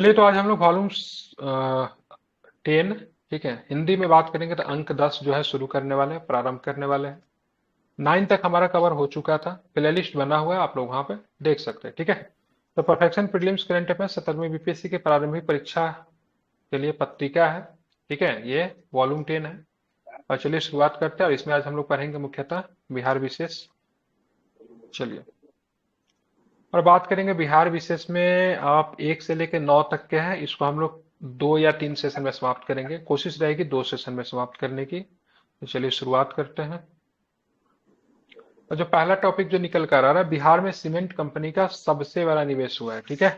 चलिए तो आज हम लोग वॉल्यूम 10, ठीक है, हिंदी में बात करेंगे तो अंक 10 जो है शुरू करने वाले हैं, प्रारंभ करने वाले हैं। 9 तक हमारा कवर हो चुका था, प्लेलिस्ट बना हुआ है, आप लोग वहां पे देख सकते हैं, ठीक है। तो परफेक्शन प्रीलिम्स करंट अफेयर्स 17वीं बीपीएससी की प्रारंभिक परीक्षा के लिए पत्रिका है, ठीक है, ये वॉल्यूम 10 है। और चलिए शुरुआत करते हैं, और इसमें आज हम लोग पढ़ेंगे मुख्यतः बिहार विशेष। चलिए, और बात करेंगे बिहार विशेष में, आप 1 से लेकर 9 तक के हैं, इसको हम लोग 2 या 3 सेशन में समाप्त करेंगे, कोशिश रहेगी 2 सेशन में समाप्त करने की। तो चलिए शुरुआत करते हैं। और जो पहला टॉपिक जो निकल कर आ रहा है, बिहार में सीमेंट कंपनी का सबसे बड़ा निवेश हुआ है, ठीक है।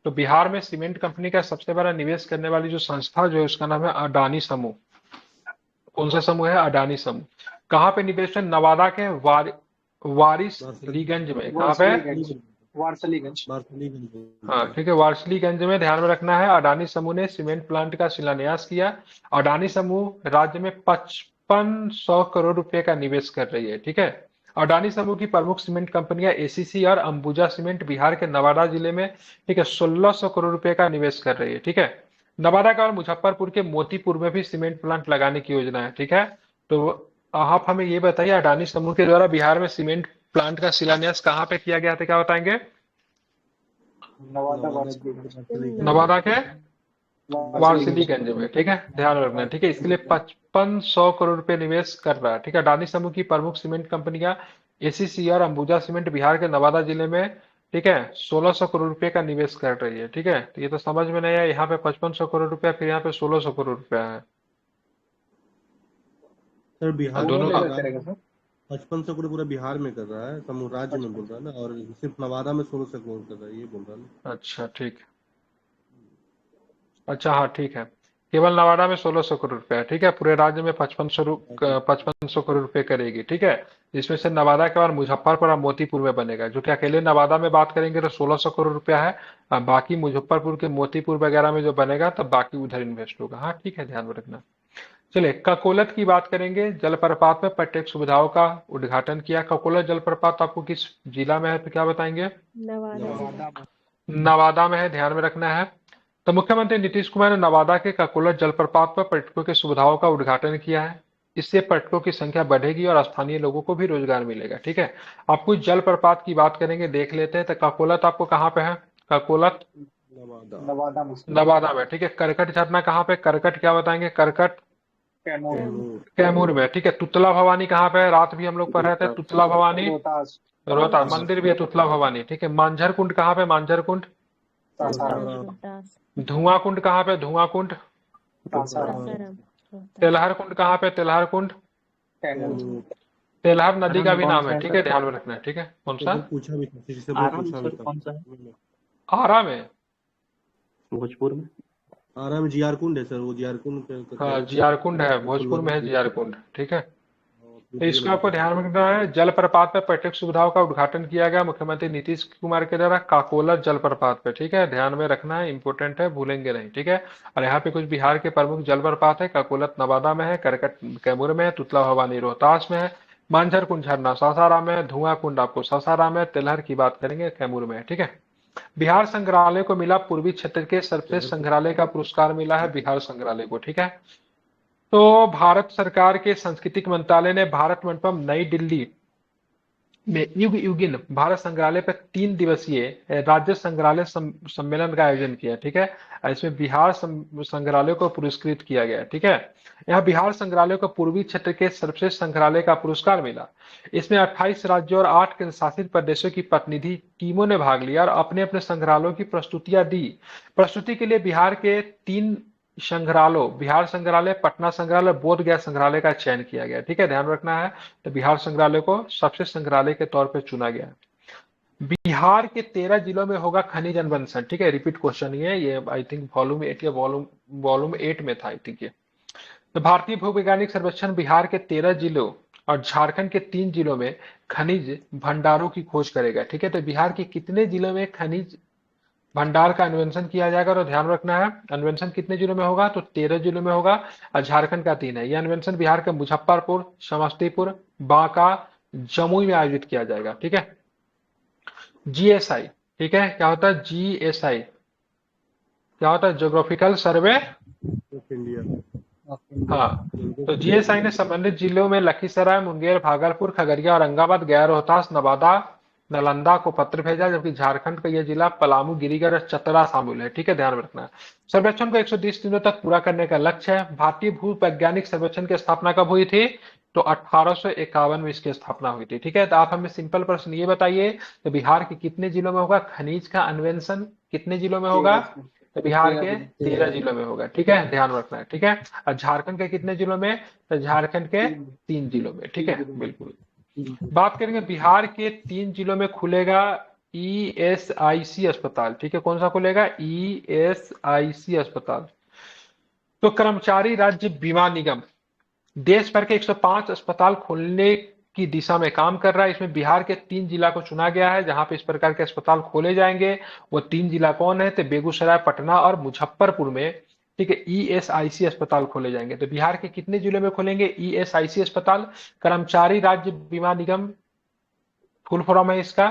तो बिहार में सीमेंट कंपनी का सबसे बड़ा निवेश करने वाली जो संस्था जो है उसका नाम है अडानी समूह। कौन सा समूह है? अडानी समूह। कहाँ पे निवेश है? नवादा के वारिसलीगंज में। कहाँ पे? वारसलीगंज। वारसलीगंज। हाँ ठीक है, वारिसलीगंज में। ध्यान में रखना है, अडानी समूह ने सीमेंट प्लांट का शिलान्यास किया। अडानी समूह राज्य में 5500 करोड़ रुपए का निवेश कर रही है, ठीक है। अडानी समूह की प्रमुख सीमेंट कंपनियां एसीसी और अंबुजा सीमेंट बिहार के नवादा जिले में, ठीक है, 1600 करोड़ रुपए का निवेश कर रही है, ठीक है। नवादा का और मुजफ्फरपुर के मोतीपुर में भी सीमेंट प्लांट लगाने की योजना है, ठीक है। तो आप हमें ये बताइए, अडानी समूह के द्वारा बिहार में सीमेंट प्लांट का शिलान्यास कहाँ पे किया गया था, क्या बताएंगे? नवादा वारसलीगंज। नवादा के वारसलीगंज। वारसिलीगंज में, ठीक है, ध्यान रखना है, ठीक है। इसके लिए 5500 करोड़ रुपए निवेश कर रहा है, ठीक है। अडानी समूह की प्रमुख सीमेंट कंपनियां एसीसी और अंबुजा सीमेंट बिहार के नवादा जिले में, ठीक है, 1600 करोड़ रुपए का निवेश कर रही है, ठीक है। तो ये तो समझ में नहीं आया, यहाँ पे 5500 करोड़ रुपया, फिर यहाँ पे 1600 करोड़ रुपया है। सर बिहार दोनों दोनों में में करेगा सर। 5500 करोड़ पूरा बिहार में कर रहा है, समूह राज्य में बोल रहा है ना, और सिर्फ नवादा में 1600 करोड़ कर रहा है, ये बोल रहा है ना। अच्छा ठीक है। अच्छा हाँ ठीक है, केवल नवादा में 1600 करोड़ रुपया है, ठीक है। पूरे राज्य में 5500 करोड़ रुपए करेगी, ठीक है। जिसमें से नवादा के बाद मुजफ्फरपुर और मोतीपुर में बनेगा, जो कि अकेले नवादा में बात करेंगे तो 1600 करोड़ रुपया है। बाकी मुजफ्फरपुर के मोतीपुर वगैरह में जो बनेगा तब बाकी उधर इन्वेस्ट होगा। हाँ ठीक है, ध्यान में रखना। चलिए, ककोलत की बात करेंगे। जलप्रपात में पर्यटक सुविधाओं का उद्घाटन किया। ककोलत जलप्रपात आपको किस जिला में है, तो क्या बताएंगे? नवादा जिला। नवादा में। नवादा में है, ध्यान में रखना है। तो मुख्यमंत्री नीतीश कुमार ने नवादा के ककोलत जलप्रपात पर पर्यटकों की सुविधाओं का उद्घाटन किया है। इससे पर्यटकों की संख्या बढ़ेगी और स्थानीय लोगों को भी रोजगार मिलेगा, ठीक है। आपको जलप्रपात की बात करेंगे, देख लेते हैं। तो ककोलत आपको कहाँ पे है? ककोलत नवादा। नवादा में सर। नवादा में, ठीक है। करकट झरना कहाँ पे? करकट क्या बताएंगे? करकट कैमूर। कैमूर। कैमूर में, ठीक है। तुतला भवानी कहाँ पे है? रात भी हम लोग पढ़ रहे थे, तुतला भवानी रोहतास। रोहतास मंदिर भी है, तुतला भवानी, ठीक है। मांझर कुंड कहाँ पे? मांझर कुंड सासाराम। रोहतास। धुआं कुंड कहाँ पे? धुआं कुंड सासाराम। सासाराम। रोहतास। तेलहर कुंड कहाँ पे? तेलहर कुंड कैमूर। कैमूर। तेलहर नदी का आराम भी कौन नाम सा है, है ठीक सर? है, ध्यान में रखना है, ठीक है। कौन सा? इधर पूछा भी था, किसी से वो आराम पूछा भी सर था। कौन सा है? आरा में। भोजपुर में। आरा में जियारकुंड है सर, वो जियारकुंड का क्या हाँ है? जियारकुंड है, भोजपुर में है फुलवारी। जियारकुंड, ठीक है। तो पूछिए इसको ना आपको पूछा। ध्यान में रखना है। जलप्रपात पे पर्यटक सुविधाओं का उद्घाटन किया गया मुख्यमंत्री नीतीश कुमार के द्वारा काकोला जलप्रपात पे, ठीक है। ध्यान में रखना है, इंपोर्टेंट है, भूलेंगे नहीं, ठीक है। और यहाँ पे कुछ बिहार के प्रमुख जलप्रपात है। काकोलत नवादा में है, करकट कैमूर में है, तुतला भवानी रोहतास में है, मांझर कुंड झरना सासाराम में है, धुआं कुंड आपको सासाराम में, तिलहर की बात करेंगे कैमूर में है, ठीक है। बिहार संग्रहालय को मिला पूर्वी क्षेत्र के सर्वश्रेष्ठ संग्रहालय का पुरस्कार, मिला है बिहार संग्रहालय को, ठीक है। तो भारत सरकार के सांस्कृतिक मंत्रालय ने भारत मंडपम नई दिल्ली में युग युगिन भारत संग्रहालय पर 3 दिवसीय राज्य संग्रहालय सम्मेलन का आयोजन किया, ठीक है। इसमें बिहार संग्रहालय को पुरस्कृत किया गया, ठीक है। यहाँ बिहार संग्रहालय को पूर्वी क्षेत्र के सर्वश्रेष्ठ संग्रहालय का पुरस्कार मिला। इसमें 28 राज्यों और 8 केंद्र शासित प्रदेशों की प्रतिनिधि टीमों ने भाग लिया और अपने अपने संग्रहालयों की प्रस्तुतियां दी। प्रस्तुति के लिए बिहार के 3 संग्रहालय, बिहार संग्रहालय, पटना संग्रहालय, बोध गया संग्रहालय का चयन किया गया, ठीक है, ध्यान रखना है। तो बिहार संग्रहालय को सबसे संग्रहालय के तौर पर चुना गया। बिहार के 13 जिलों में होगा खनिज अन्वेषण, ठीक है। रिपीट क्वेश्चन ये आई थिंक वॉल्यूम 8 या वॉल्यूम 8 में था, आई थिंक ये। तो भारतीय भूवैज्ञानिक सर्वेक्षण बिहार के 13 जिलों और झारखंड के 3 जिलों में खनिज भंडारों की खोज करेगा, ठीक है। तो बिहार के कितने जिलों में खनिज भंडार का अन्वेषण किया जाएगा? तो ध्यान रखना है, अन्वेषण कितने जिलों में होगा? तो 13 जिलों में होगा, और झारखंड का 3 है। यह अन्वेषण बिहार के मुजफ्फरपुर, समस्तीपुर, बांका, जमुई में आयोजित किया जाएगा, ठीक है। जीएसआई, ठीक है, क्या होता है? जीएसआई क्या होता है? Geographical survey of India. हाँ। तो जीएसआई ने संबंधित जिलों में लखीसराय, मुंगेर, भागलपुर, खगड़िया, औरंगाबाद, गया, रोहतास, नवादा, नालंदा को पत्र भेजा, जबकि झारखंड का यह जिला पलामू, गिरिगढ़ और चतरा शामिल है। ठीक है, ध्यान में रखना है। सर्वेक्षण को 120 दिनों तक पूरा करने का लक्ष्य है। भारतीय भू वैज्ञानिक सर्वेक्षण की स्थापना कब हुई थी? तो 1851 में इसकी स्थापना हुई थी। ठीक है, तो आप हमें सिंपल प्रश्न ये बताइए, तो बिहार के कितने जिलों में होगा खनिज का अन्वेषण? कितने जिलों में होगा? तो बिहार के 13 जिलों में होगा। ठीक है, ध्यान रखना है। ठीक है, और झारखंड के कितने जिलों में? तो झारखंड के 3 जिलों में। ठीक है, बिल्कुल। बात करेंगे बिहार के 3 जिलों में खुलेगा ईएसआईसी अस्पताल। ठीक है, कौन सा खुलेगा? ईएसआईसी अस्पताल। तो कर्मचारी राज्य बीमा निगम देश भर के 105 अस्पताल खोलने की दिशा में काम कर रहा है। इसमें बिहार के 3 जिला को चुना गया है जहां पे इस प्रकार के अस्पताल खोले जाएंगे। वो 3 जिला कौन है? तो बेगूसराय, पटना और मुजफ्फरपुर में, ठीक है, ईएसआईसी अस्पताल खोले जाएंगे। तो बिहार के कितने जिलों में खोलेंगे ईएसआईसी अस्पताल? कर्मचारी राज्य बीमा निगम फुल फॉर्म है इसका।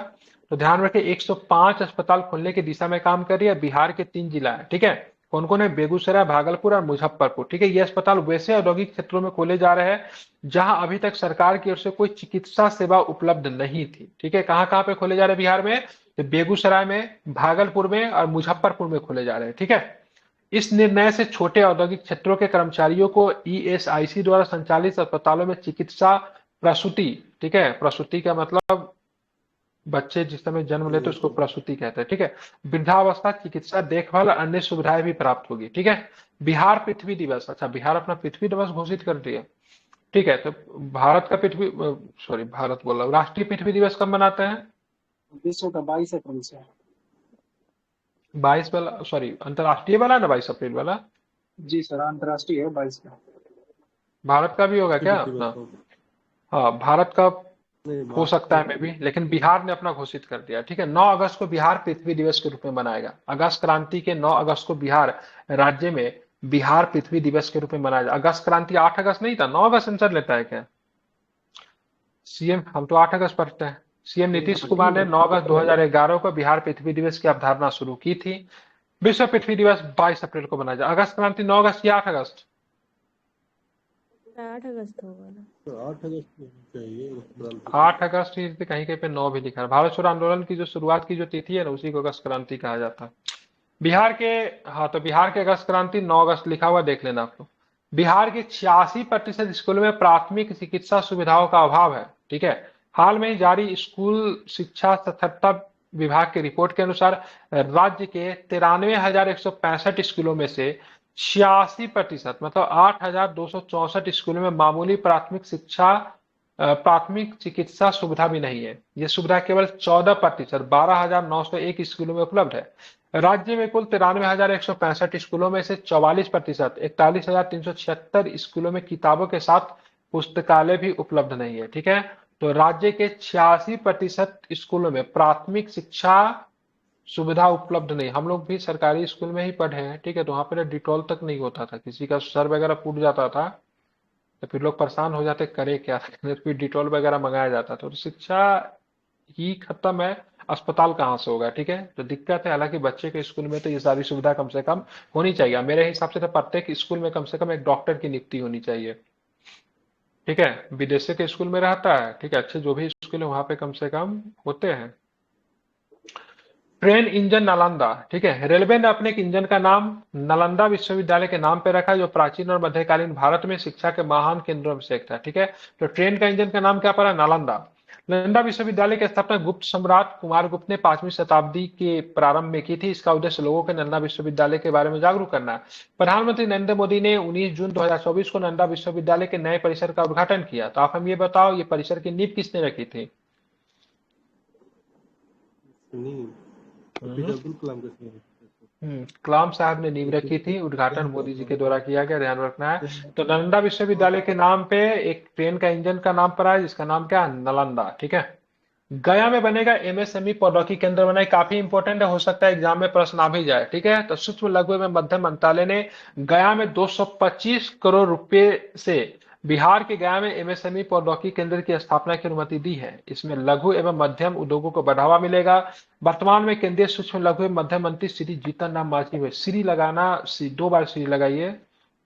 तो ध्यान रखें, 105 अस्पताल खोलने की दिशा में काम कर रही है। बिहार के 3 जिला है। ठीक है, कौन कौन है? बेगूसराय, भागलपुर और मुजफ्फरपुर। ठीक है, ये अस्पताल वैसे औद्योगिक क्षेत्रों में खोले जा रहे हैं जहां अभी तक सरकार की ओर से कोई चिकित्सा सेवा उपलब्ध नहीं थी। ठीक है, कहां कहां पे खोले जा रहे हैं बिहार में? तो बेगूसराय में, भागलपुर में और मुजफ्फरपुर में खोले जा रहे हैं। ठीक है, इस निर्णय से छोटे औद्योगिक क्षेत्रों के कर्मचारियों को ईएसआईसी द्वारा संचालित अस्पतालों में चिकित्सा प्रसूति, ठीक है, प्रसूति का मतलब बच्चे जिस समय जन्म लेते उसको प्रसूति कहते हैं। ठीक है, वृद्धावस्था चिकित्सा देखभाल और अन्य सुविधाएं भी प्राप्त होगी। ठीक है, बिहार पृथ्वी दिवस, अच्छा बिहार अपना पृथ्वी दिवस घोषित कर दिया। ठीक है, तो भारत का पृथ्वी, सॉरी भारत बोल रहा हूँ, राष्ट्रीय पृथ्वी दिवस कब मनाते हैं? विश्व का 22 अप्रैल से। 22 वाला, सॉरी अंतर्राष्ट्रीय वाला ना 22 अप्रैल वाला? जी सर, अंतर्राष्ट्रीय है 22 का। भारत का भी होगा क्या अपना? हाँ, भारत का हो सकता है में भी, लेकिन बिहार ने अपना घोषित कर दिया। ठीक है, 9 अगस्त को बिहार पृथ्वी दिवस के रूप में मनाएगा। अगस्त क्रांति के 9 अगस्त को बिहार राज्य में बिहार पृथ्वी दिवस के रूप में मनाया जाए। अगस्त क्रांति 8 अगस्त नहीं था, 9 अगस्त आंसर लेता है क्या? सीएम, हम तो 8 अगस्त पढ़ते हैं। सीएम नीतीश कुमार ने 9 अगस्त 2011 को बिहार पृथ्वी दिवस की अवधारणा शुरू की थी। विश्व पृथ्वी दिवस 22 अप्रैल को मनाया जाए। अगस्त क्रांति 9 अगस्त या 8 अगस्त? 8 अगस्त होगा ना? तो 8 अगस्त को चाहिए। 8 अगस्त ही कहीं कहीं पे 9 भी लिखा है। भारत छोड़ो आंदोलन की जो शुरुआत की जो तिथि है ना, उसी को अगस्त क्रांति कहा जाता है। बिहार के, हाँ तो बिहार के अगस्त क्रांति 9 अगस्त लिखा हुआ, देख लेना आप लोग। बिहार के 86% स्कूलों में प्राथमिक चिकित्सा सुविधाओं का अभाव है। ठीक है, हाल में ही जारी स्कूल शिक्षा साक्षरता विभाग की रिपोर्ट के अनुसार राज्य के 93,165 स्कूलों में से 86%, मतलब 8,264 स्कूलों में मामूली प्राथमिक चिकित्सा सुविधा भी नहीं है। यह सुविधा केवल 14%, 12,901 स्कूलों में उपलब्ध है। राज्य में कुल 93,165 स्कूलों में से 44%, 41,376 स्कूलों में किताबों के साथ पुस्तकालय भी उपलब्ध नहीं है। ठीक है, तो राज्य के 86% स्कूलों में प्राथमिक शिक्षा सुविधा उपलब्ध नहीं। हम लोग भी सरकारी स्कूल में ही पढ़े हैं। ठीक है, तो वहां पर डिटॉल तक नहीं होता था, किसी का सर वगैरह फूट जाता था तो फिर लोग परेशान हो जाते, करे क्या, फिर डिटॉल वगैरह मंगाया जाता था। तो शिक्षा ही खत्म है, अस्पताल कहाँ से होगा? ठीक है, तो दिक्कत है। हालांकि बच्चे के स्कूल में तो ये सारी सुविधा कम से कम होनी चाहिए। मेरे हिसाब से तो प्रत्येक स्कूल में कम से कम एक डॉक्टर की नियुक्ति होनी चाहिए। ठीक है, विदेशी के स्कूल में रहता है, ठीक है, अच्छे जो भी स्कूल है वहां पे कम से कम होते हैं। ट्रेन इंजन नालंदा, ठीक है, रेलवे ने अपने एक इंजन का नाम नालंदा विश्वविद्यालय के नाम पे रखा है, जो प्राचीन और मध्यकालीन भारत में शिक्षा के महान केंद्रों में से एक था। ठीक है, तो ट्रेन का इंजन का नाम क्या पड़ा? नालंदा। नालंदा विश्वविद्यालय की स्थापना गुप्त सम्राट कुमार गुप्त ने 5वीं शताब्दी के प्रारंभ में की थी। इसका उद्देश्य लोगों को नालंदा विश्वविद्यालय के बारे में जागरूक करना है। प्रधानमंत्री नरेंद्र मोदी ने 19 जून 2024 को नालंदा विश्वविद्यालय के नए परिसर का उद्घाटन किया। तो आप हम ये बताओ, ये परिसर की नींव किसने रखी थी? अब्दुल कलाम के कलाम साहब ने नींव रखी थी। उद्घाटन मोदी जी के द्वारा किया गया, ध्यान रखना है। तो नालंदा विश्वविद्यालय के नाम पे एक ट्रेन का इंजन का नाम पड़ा है, जिसका नाम क्या है? नालंदा। ठीक है, गया में बनेगा एमएसएमई प्रौद्योगिकी केंद्र बनाए, काफी इंपॉर्टेंट है, हो सकता है एग्जाम में प्रश्न आ भी जाए। ठीक है, तो सूक्ष्म लघु एवं मध्यम मंत्रालय ने गया में 225 करोड़ रुपए से बिहार के गया में एमएसएमई प्रौद्योगिकी केंद्र की स्थापना की अनुमति दी है। इसमें लघु एवं मध्यम उद्योगों को बढ़ावा मिलेगा। वर्तमान में केंद्रीय सूक्ष्म लघु एवं मध्यम मंत्री श्री जीतन राम मांझी हुए। श्री लगाना, 2 बार श्री लगाइए,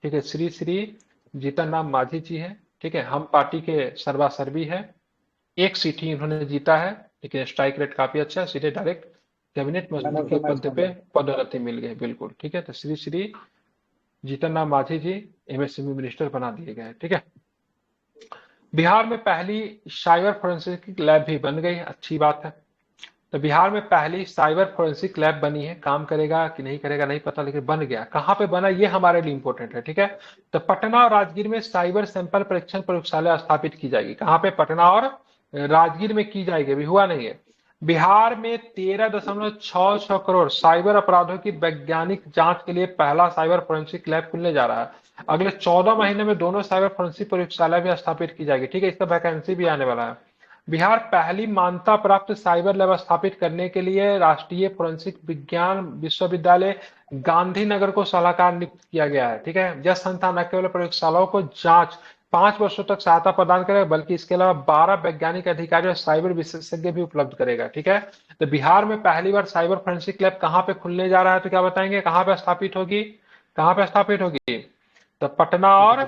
ठीक है। श्री श्री जीतन राम मांझी जी है, ठीक है। हम पार्टी के सर्वासर्वी है, 1 सीट ही इन्होंने जीता है, लेकिन स्ट्राइक रेट काफी अच्छा है। सीधे डायरेक्ट कैबिनेट मंत्री के पद पे पदोन्नति मिल गई, बिल्कुल, ठीक है। तो श्री श्री जीतन राम मांझी जी एमएसएमई मिनिस्टर बना दिए गए, ठीक है। बिहार में पहली साइबर फोरेंसिक लैब भी बन गई, अच्छी बात है। तो बिहार में पहली साइबर फोरेंसिक लैब बनी है। काम करेगा कि नहीं करेगा नहीं पता, लेकिन बन गया। कहाँ पे बना ये हमारे लिए इंपॉर्टेंट है, ठीक है। तो पटना और राजगीर में साइबर सैंपल परीक्षण प्रयोगशाला स्थापित की जाएगी। कहाँ पे? पटना और राजगीर में की जाएगी, अभी हुआ नहीं है। बिहार में 13.66 करोड़ साइबर अपराधों की वैज्ञानिक जांच के लिए पहला साइबर फोरेंसिक लैब खुलने जा रहा है। अगले 14 महीने में दोनों साइबर फोरेंसिक प्रयोगशाला भी स्थापित की जाएगी, ठीक है। इसका वैकेंसी भी आने वाला है। बिहार पहली मान्यता प्राप्त साइबर लैब स्थापित करने के लिए राष्ट्रीय फोरेंसिक विज्ञान विश्वविद्यालय गांधीनगर को सलाहकार नियुक्त किया गया है, ठीक है। यह संस्थान न केवल प्रयोगशालाओं को जांच 5 वर्षों तक सहायता प्रदान करेगा, बल्कि इसके अलावा 12 वैज्ञानिक अधिकारी और साइबर विशेषज्ञ भी उपलब्ध करेगा, ठीक है। तो बिहार में पहली बार साइबर फोरेंसिक लैब कहाँ पे खुलने जा रहा है, तो क्या बताएंगे? कहाँ पे स्थापित होगी? कहाँ पे स्थापित होगी? तो पटना और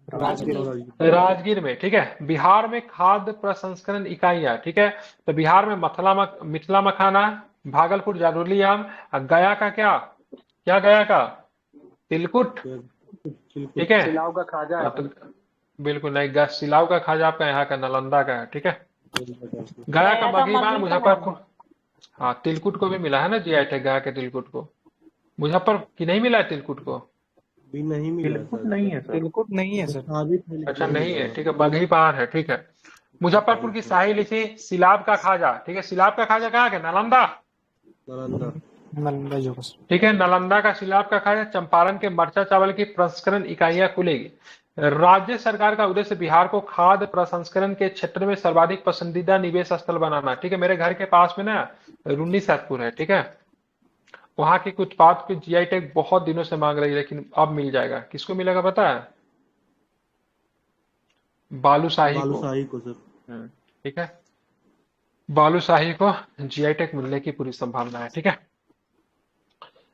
राजगीर में, ठीक है। बिहार में खाद्य प्रसंस्करण इकाइयां, ठीक है। तो बिहार में मिथिला मखाना, भागलपुर जारुली आम, और गया का क्या क्या गया का तिलकुट, ठीक है। सिलाव का खाजा है। बिल्कुल नहीं, सिलाव का खाजा आपका यहाँ का नालंदा का है, ठीक है। गया का मगहीबान, मुजफ्फरपुर। हाँ, तिलकुट को भी मिला है ना जीआई टैग, गया के तिलकुट को। मुजफ्फर की नहीं मिला है तिलकुट को? भी नहीं मिला तिलकुट सर। नहीं है सर। तिलकुट नहीं है सर। साबित है, अच्छा, लेकिन नहीं है, ठीक है। मगहीबान है, ठीक है। मुजफ्फरपुर की शाही लीची, सिलाब का खाजा, ठीक है। सिलाब का खाजा कहाँ है? नालंदा, नालंदा। ठीक है। नालंदा का सिलाब का खाजा। चंपारण के मरचा चावल की प्रसंस्करण इकाइयां खुलेगी। राज्य सरकार का उद्देश्य बिहार को खाद्य प्रसंस्करण के क्षेत्र में सर्वाधिक पसंदीदा निवेश स्थल बनाना, ठीक है। मेरे घर के पास में ना रून्नी सैदपुर है, ठीक है। वहां के उत्पाद के जीआई टैग बहुत दिनों से मांग रही है, लेकिन अब मिल जाएगा। किसको मिलेगा पता है? बालूशाही को, सर। ठीक है। बालूशाही को जीआई टैग मिलने की पूरी संभावना है, ठीक है।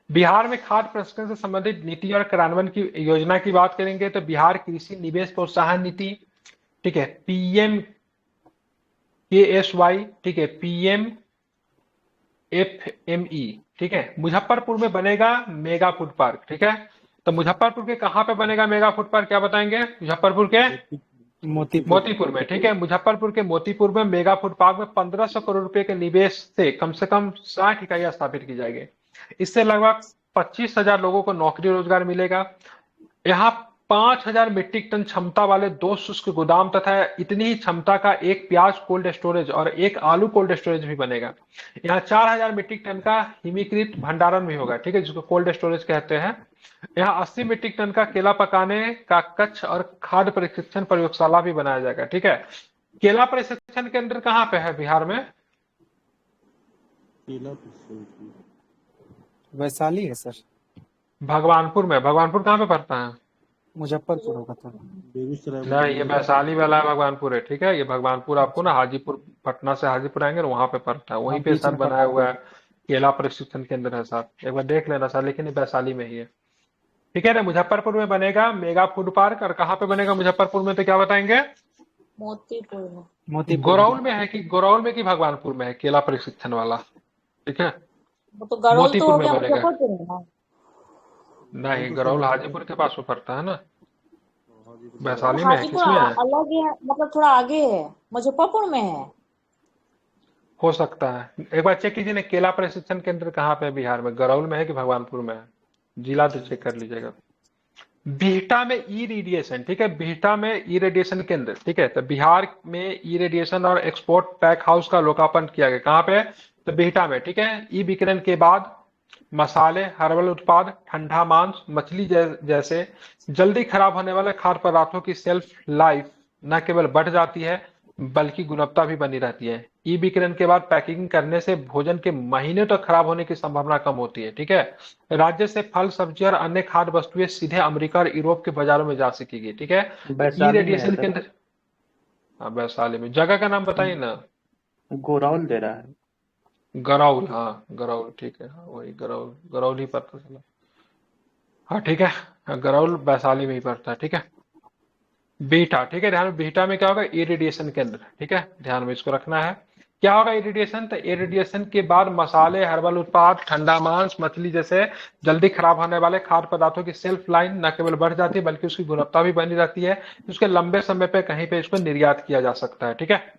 बिहार में खाद्य प्रसंस्करण से संबंधित नीति और कार्यान्वयन की योजना की बात करेंगे तो बिहार कृषि निवेश प्रोत्साहन नीति, ठीक है, PMKSY, ठीक है, PMFME, ठीक है। मुजफ्फरपुर में बनेगा मेगा फूड पार्क, ठीक है। तो मुजफ्फरपुर के कहाँ पे बनेगा मेगा फूड पार्क, क्या बताएंगे? मुजफ्फरपुर के मोतीपुर में, ठीक है। मुजफ्फरपुर के मोतीपुर में मेगा फूड पार्क में 1500 करोड़ रुपए के निवेश से कम 60 इकाइयां स्थापित की जाएगी। इससे लगभग 25,000 लोगों को नौकरी रोजगार मिलेगा। यहाँ 5,000 मीट्रिक टन क्षमता वाले 2 शुष्क गोदाम तथा इतनी ही क्षमता का एक प्याज कोल्ड स्टोरेज और एक आलू कोल्ड स्टोरेज भी बनेगा। यहाँ 4,000 मीट्रिक टन का हिमीकृत भंडारण भी होगा, ठीक है, जिसको कोल्ड स्टोरेज कहते हैं। यहाँ 80 मीट्रिक टन का केला पकाने का कक्ष और खाद्य प्रशिक्षण प्रयोगशाला भी बनाया जाएगा, ठीक है। केला प्रशिक्षण केंद्र कहाँ पे है बिहार में? वैशाली है सर। भगवानपुर में। भगवानपुर कहाँ पे पड़ता है? मुजफ्फरपुर होगा सर। नहीं, ये वैशाली वाला भगवानपुर है, ठीक है। ये भगवानपुर आपको ना हाजीपुर, पटना से हाजीपुर आएंगे और वहां पे पड़ता है, वहीं पे सर बनाया हुआ है। केला प्रशिक्षण केंद्र है सर, एक बार देख लेना सर, लेकिन ये वैशाली में ही है, ठीक है ना। मुजफ्फरपुर में बनेगा मेगा फूड पार्क। और कहाँ पे बनेगा मुजफ्फरपुर में, तो क्या बताएंगे? मोतीपुर में। गोरौल में है कि गोरौल में कि भगवानपुर में है केला प्रशिक्षण वाला, ठीक है। वो तो गरौल तो मोतीपुर हो में गया बनेगा। मुजफ्फरपुर में ना। नहीं, गरौल हाजीपुर के पास में पड़ता है ना, वैशाली में है। हाजीपुर किसमें है? अलग है, मतलब थोड़ा आगे है, मुजफ्फरपुर में है। हो सकता है, एक बार चेक कीजिए ना, केला प्रशिक्षण केंद्र कहाँ पे है बिहार में, गरौल में है कि भगवानपुर में है? जिला तो चेक कर लीजिएगा। बिहटा में ई रेडिएशन, ठीक है, बिहटा में ई रेडिएशन केंद्र, ठीक है। तो बिहार में ई रेडिएशन और एक्सपोर्ट पैक हाउस का लोकार्पण किया गया। कहाँ पे? तो बिहटा में, ठीक है। ई विकिरण के बाद मसाले, हर्बल उत्पाद, ठंडा मांस, मछली जैसे जल्दी खराब होने वाले खाद्य पदार्थों की शेल्फ लाइफ न केवल बढ़ जाती है बल्कि गुणवत्ता भी बनी रहती है। ई विकिरण के बाद पैकिंग करने से भोजन के महीने तक खराब होने की संभावना कम होती है। ठीक है, राज्य से फल सब्जी और अन्य खाद्य वस्तुएं सीधे अमेरिका और यूरोप के बाजारों में जा सकेगी। ठीक है, ई वैशाली में है रेडिएशन के सर, अंदर। हाँ, वैशाली में। जगह का नाम बताइए ना। गोराउल दे रहा है। गरौल, हाँ गरौल, ठीक है, हाँ वही गरौल, गरौल ही पड़ता चला। हाँ ठीक है, हाँ, गरौल वैशाली में ही पड़ता है। ठीक है, बीटा, ठीक है, ध्यान में, बीटा में क्या होगा, इरिडिएशन केंद्र। ठीक है, ध्यान में इसको रखना है। क्या होगा इरिडिएशन, तो इरिडिएशन के बाद मसाले, हर्बल उत्पाद, ठंडा मांस, मछली जैसे जल्दी खराब होने वाले खाद्य पदार्थों की सेल्फ लाइन न केवल बढ़ जाती है बल्कि उसकी गुणवत्ता भी बनी रहती है। उसके लंबे समय पे कहीं पे इसको निर्यात किया जा सकता है। ठीक है,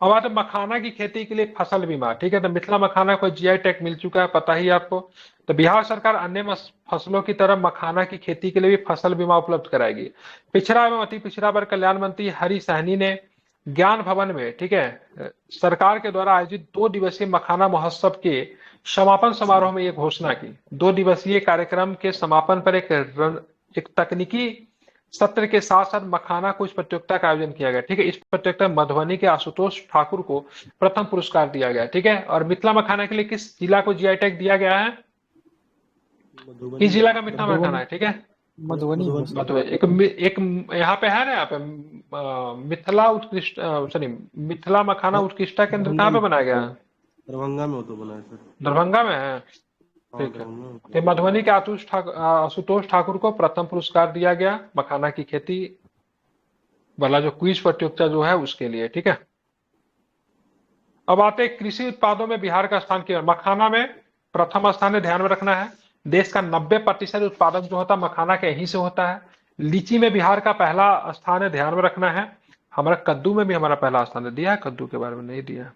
अब आते हैं मखाना की खेती के लिए फसल बीमा। ठीक है, तो मिथिला मखाना को जीआई टैग मिल चुका है, पता ही आपको। तो बिहार सरकार अन्य फसलों की तरह मखाना की खेती के लिए भी फसल बीमा उपलब्ध कराएगी। पिछड़ा एवं अति पिछड़ा वर्ग कल्याण मंत्री हरि सहनी ने ज्ञान भवन में, ठीक है, सरकार के द्वारा आयोजित 2 दिवसीय मखाना महोत्सव के समापन समारोह में ये घोषणा की। 2 दिवसीय कार्यक्रम के समापन पर एक तकनीकी सत्र के साथ साथ मखाना कुछ प्रतियोगिता का आयोजन किया गया। ठीक है, इस प्रतियोगिता में मधुबनी के आशुतोष ठाकुर को प्रथम पुरस्कार दिया गया। ठीक है, और मिथिला मखाना के लिए किस जिला को जीआई टैग दिया गया है, किस जिला का मिथिला मखाना है। ठीक है, मधुबनी। एक यहाँ पे है ना, यहाँ पे मिथिला उत्कृष्ट, सॉरी, मिथिला मखाना उत्कृष्टता केंद्र कहाँ पे बनाया गया है, दरभंगा में हो तो बना है सर। दरभंगा में है। ठीक है, तो मधुबनी के आशुतोष ठाकुर को प्रथम पुरस्कार दिया गया मखाना की खेती वाला जो क्विज प्रतियोगिता जो है उसके लिए। ठीक है, अब आते हैं कृषि उत्पादों में बिहार का स्थान क्या है। मखाना में प्रथम स्थान है, ध्यान में रखना है। देश का 90% उत्पादन जो होता है मखाना के यहीं से होता है। लीची में बिहार का पहला स्थान है, ध्यान में रखना है। हमारा कद्दू में भी हमारा पहला स्थान है, दिया है, कद्दू के बारे में नहीं दिया।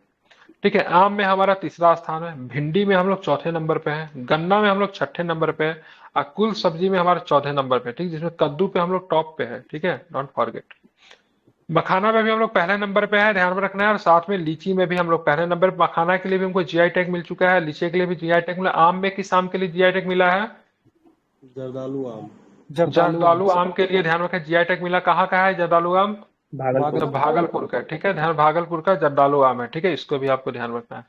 ठीक है, आम में हमारा तीसरा स्थान है, भिंडी में हम लोग चौथे नंबर पे हैं, गन्ना में हम लोग छठे नंबर पे है, और कुल सब्जी में हमारे चौथे नंबर पे। ठीक, जिसमें कद्दू पे हम लोग टॉप पे है। ठीक है, डोंट फॉरगेट। मखाना में भी हम लोग पहले नंबर पे है, ध्यान में रखना है। और साथ में लीची में भी हम लोग पहले नंबर पे। मखाना के लिए भी हमको जीआई टैग मिल चुका है, लीची के लिए भी जीआई टैग मिला। आम में किस आम के लिए जीआई टैग मिला है, जर्दालू आम। जर्दालू आम के लिए ध्यान रखें जीआई टैग मिला। कहाँ का है जर्दालू आम, भागलपुर। तो भागलपुर का। ठीक है, ध्यान, भागलपुर का जर्दालू आम है। ठीक है, इसको भी आपको ध्यान रखना है।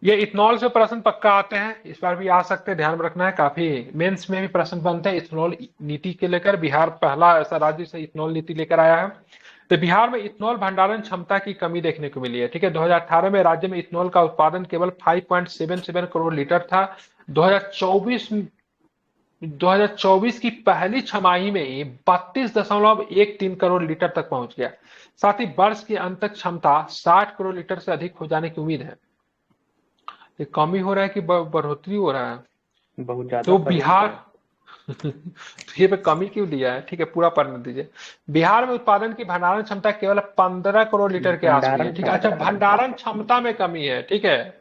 ये इथनॉल से प्रश्न पक्का आते हैं, इस बार भी आ सकते हैं, ध्यान रखना है। काफी मेंस में भी प्रश्न बनते हैं इथनॉल नीति के लेकर। बिहार पहला ऐसा राज्य से इथनॉल नीति लेकर आया है। तो बिहार में इथनॉल भंडारण क्षमता की कमी देखने को मिली है। ठीक है, 2018 में राज्य में इथनॉल का उत्पादन केवल 5.77 करोड़ लीटर था। 2024 की पहली छमाही में ही 32.13 करोड़ लीटर तक पहुंच गया। साथ ही वर्ष के अंत तक क्षमता 60 करोड़ लीटर से अधिक हो जाने की उम्मीद है। ये कमी हो रहा है कि बढ़ोतरी हो रहा है, बहुत ज्यादा। तो बिहार तो ये पे कमी क्यों दिया है। ठीक है, पूरा पढ़ने दीजिए। बिहार में उत्पादन की भंडारण क्षमता केवल 15 करोड़ लीटर के आसपास है। ठीक है, अच्छा, भंडारण क्षमता में कमी है। ठीक है,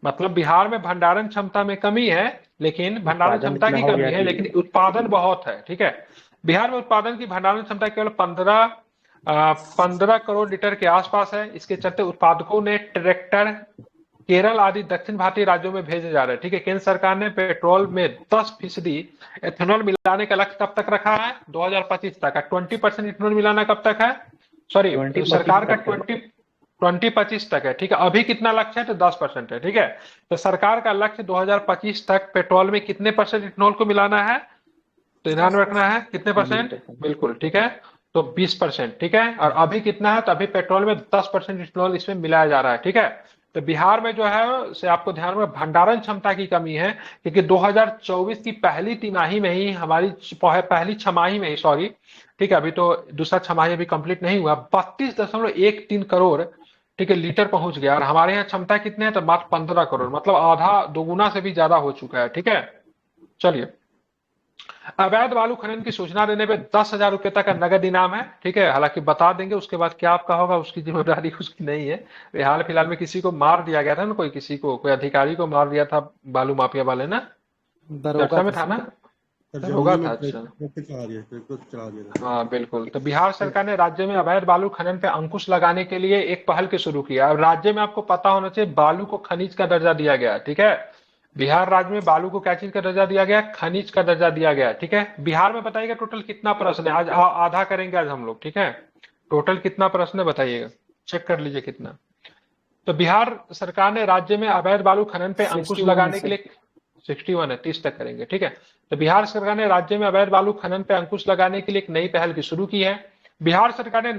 मतलब बिहार में भंडारण क्षमता में कमी है, लेकिन भंडारण क्षमता की कमी है, लेकिन उत्पादन बहुत है। ठीक है, बिहार में उत्पादन की भंडारण क्षमता केवल 15 करोड़ लीटर के आसपास है। इसके चलते उत्पादकों ने ट्रैक्टर केरल आदि दक्षिण भारतीय राज्यों में भेजे जा रहे हैं। ठीक है, केंद्र सरकार ने पेट्रोल में 10% एथेनॉल मिलाने का लक्ष्य कब तक रखा है, 2025 तक। 20% इथेनॉल मिलाना कब तक है, सॉरी, सरकार का 2025 तक है। ठीक है, अभी कितना लक्ष्य है, तो 10% है। ठीक है, तो सरकार का लक्ष्य 2025 तक पेट्रोल में कितने % इथेनॉल को मिलाना है, तो ध्यान रखना है कितने %, बिल्कुल। ठीक है, तो 20%। ठीक है, और अभी कितना है, तो अभी पेट्रोल में 10% इथेनॉल इसमें मिलाया जा रहा है। ठीक है, तो बिहार में जो है से आपको ध्यान में भंडारण क्षमता की कमी है, क्योंकि 2024 की पहली तिमाही में ही हमारी पहली छमाही में ही, सॉरी, ठीक है, अभी तो दूसरा छमाही अभी कंप्लीट नहीं हुआ, 32.13 करोड़, ठीक है, लीटर पहुंच गया। और हमारे यहाँ क्षमता कितने है, तो मात्र 15 करोड़, मतलब आधा, दोगुना से भी ज्यादा हो चुका है। ठीक है, चलिए। अवैध बालू खनन की सूचना देने पे 10,000 रुपए तक का नगद इनाम है। ठीक है, हालांकि बता देंगे, उसके बाद क्या आपका होगा उसकी जिम्मेदारी उसकी नहीं है। हाल फिलहाल में किसी को मार दिया गया था ना, कोई अधिकारी को मार दिया था बालू माफिया वाले ना, चर्चा में था ना, दरोगा था। अच्छा, हाँ बिल्कुल। तो बिहार सरकार ने राज्य में अवैध बालू खनन पे अंकुश लगाने के लिए एक पहल के शुरू किया। अब राज्य में आपको पता होना चाहिए बालू को खनिज का दर्जा दिया गया। ठीक है, बिहार राज्य में बालू को क्या चीज का दर्जा दिया गया, खनिज का दर्जा दिया गया। ठीक है, बिहार में बताइएगा टोटल कितना प्रश्न है, आज आधा करेंगे आज हम लोग। ठीक है, टोटल कितना प्रश्न है बताइएगा, चेक कर लीजिए कितना। तो बिहार सरकार ने राज्य में अवैध बालू खनन पे अंकुश 61 लगाने है के सर। लिए 61 है, 30 तक करेंगे, ठीक है। तो बिहार सरकार ने राज्य में अवैध बालू खनन पे अंकुश लगाने के लिए एक नई पहल की शुरू की है। बिहार सरकार ने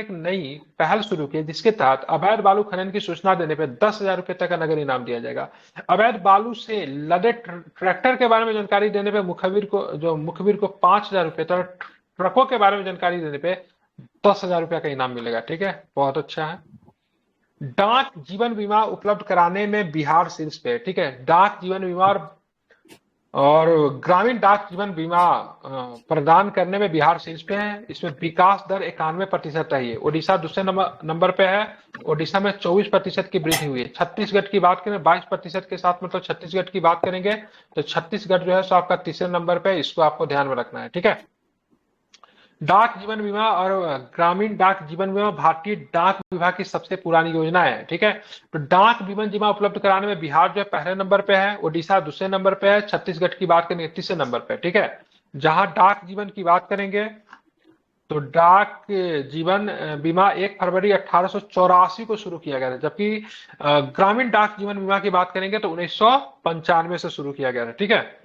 एक नई पहल शुरू की है, जिसके तहत अवैध बालू खनन की सूचना देने पे 10,000 रुपए तक का नगद इनाम दिया जाएगा। अवैध बालू से लदे ट्रैक्टर के बारे में जानकारी देने पे मुखबिर को 5,000 रुपए तक, ट्रकों के बारे में जानकारी देने पे 10,000 रुपए का इनाम मिलेगा, ठीक है, बहुत अच्छा है। डाक जीवन बीमा उपलब्ध कराने में बिहार शीर्ष पे है, ठीक है। डाक जीवन बीमा और ग्रामीण डाक जीवन बीमा प्रदान करने में बिहार शीर्ष पे है। इसमें विकास दर 91% रही है। ओडिशा दूसरे नंबर पे है। ओडिशा में 24% की वृद्धि हुई है। छत्तीसगढ़ की बात करें 22% के साथ, मतलब छत्तीसगढ़ की बात करेंगे तो छत्तीसगढ़ जो है सो आपका तीसरे नंबर पे है। इसको आपको ध्यान में रखना है, ठीक है। डाक जीवन बीमा और ग्रामीण डाक जीवन बीमा भारतीय डाक विभाग की सबसे पुरानी योजना है, ठीक है। तो डाक जीवन बीमा उपलब्ध कराने में बिहार जो है पहले नंबर पे है, ओडिशा दूसरे नंबर पे है, छत्तीसगढ़ की बात करेंगे तीसरे नंबर पे, ठीक है। जहां डाक जीवन की बात करेंगे तो डाक जीवन बीमा 1 फरवरी 1884 को शुरू किया गया था, जबकि ग्रामीण डाक जीवन बीमा की बात करेंगे तो 1995 से शुरू किया गया था, ठीक है।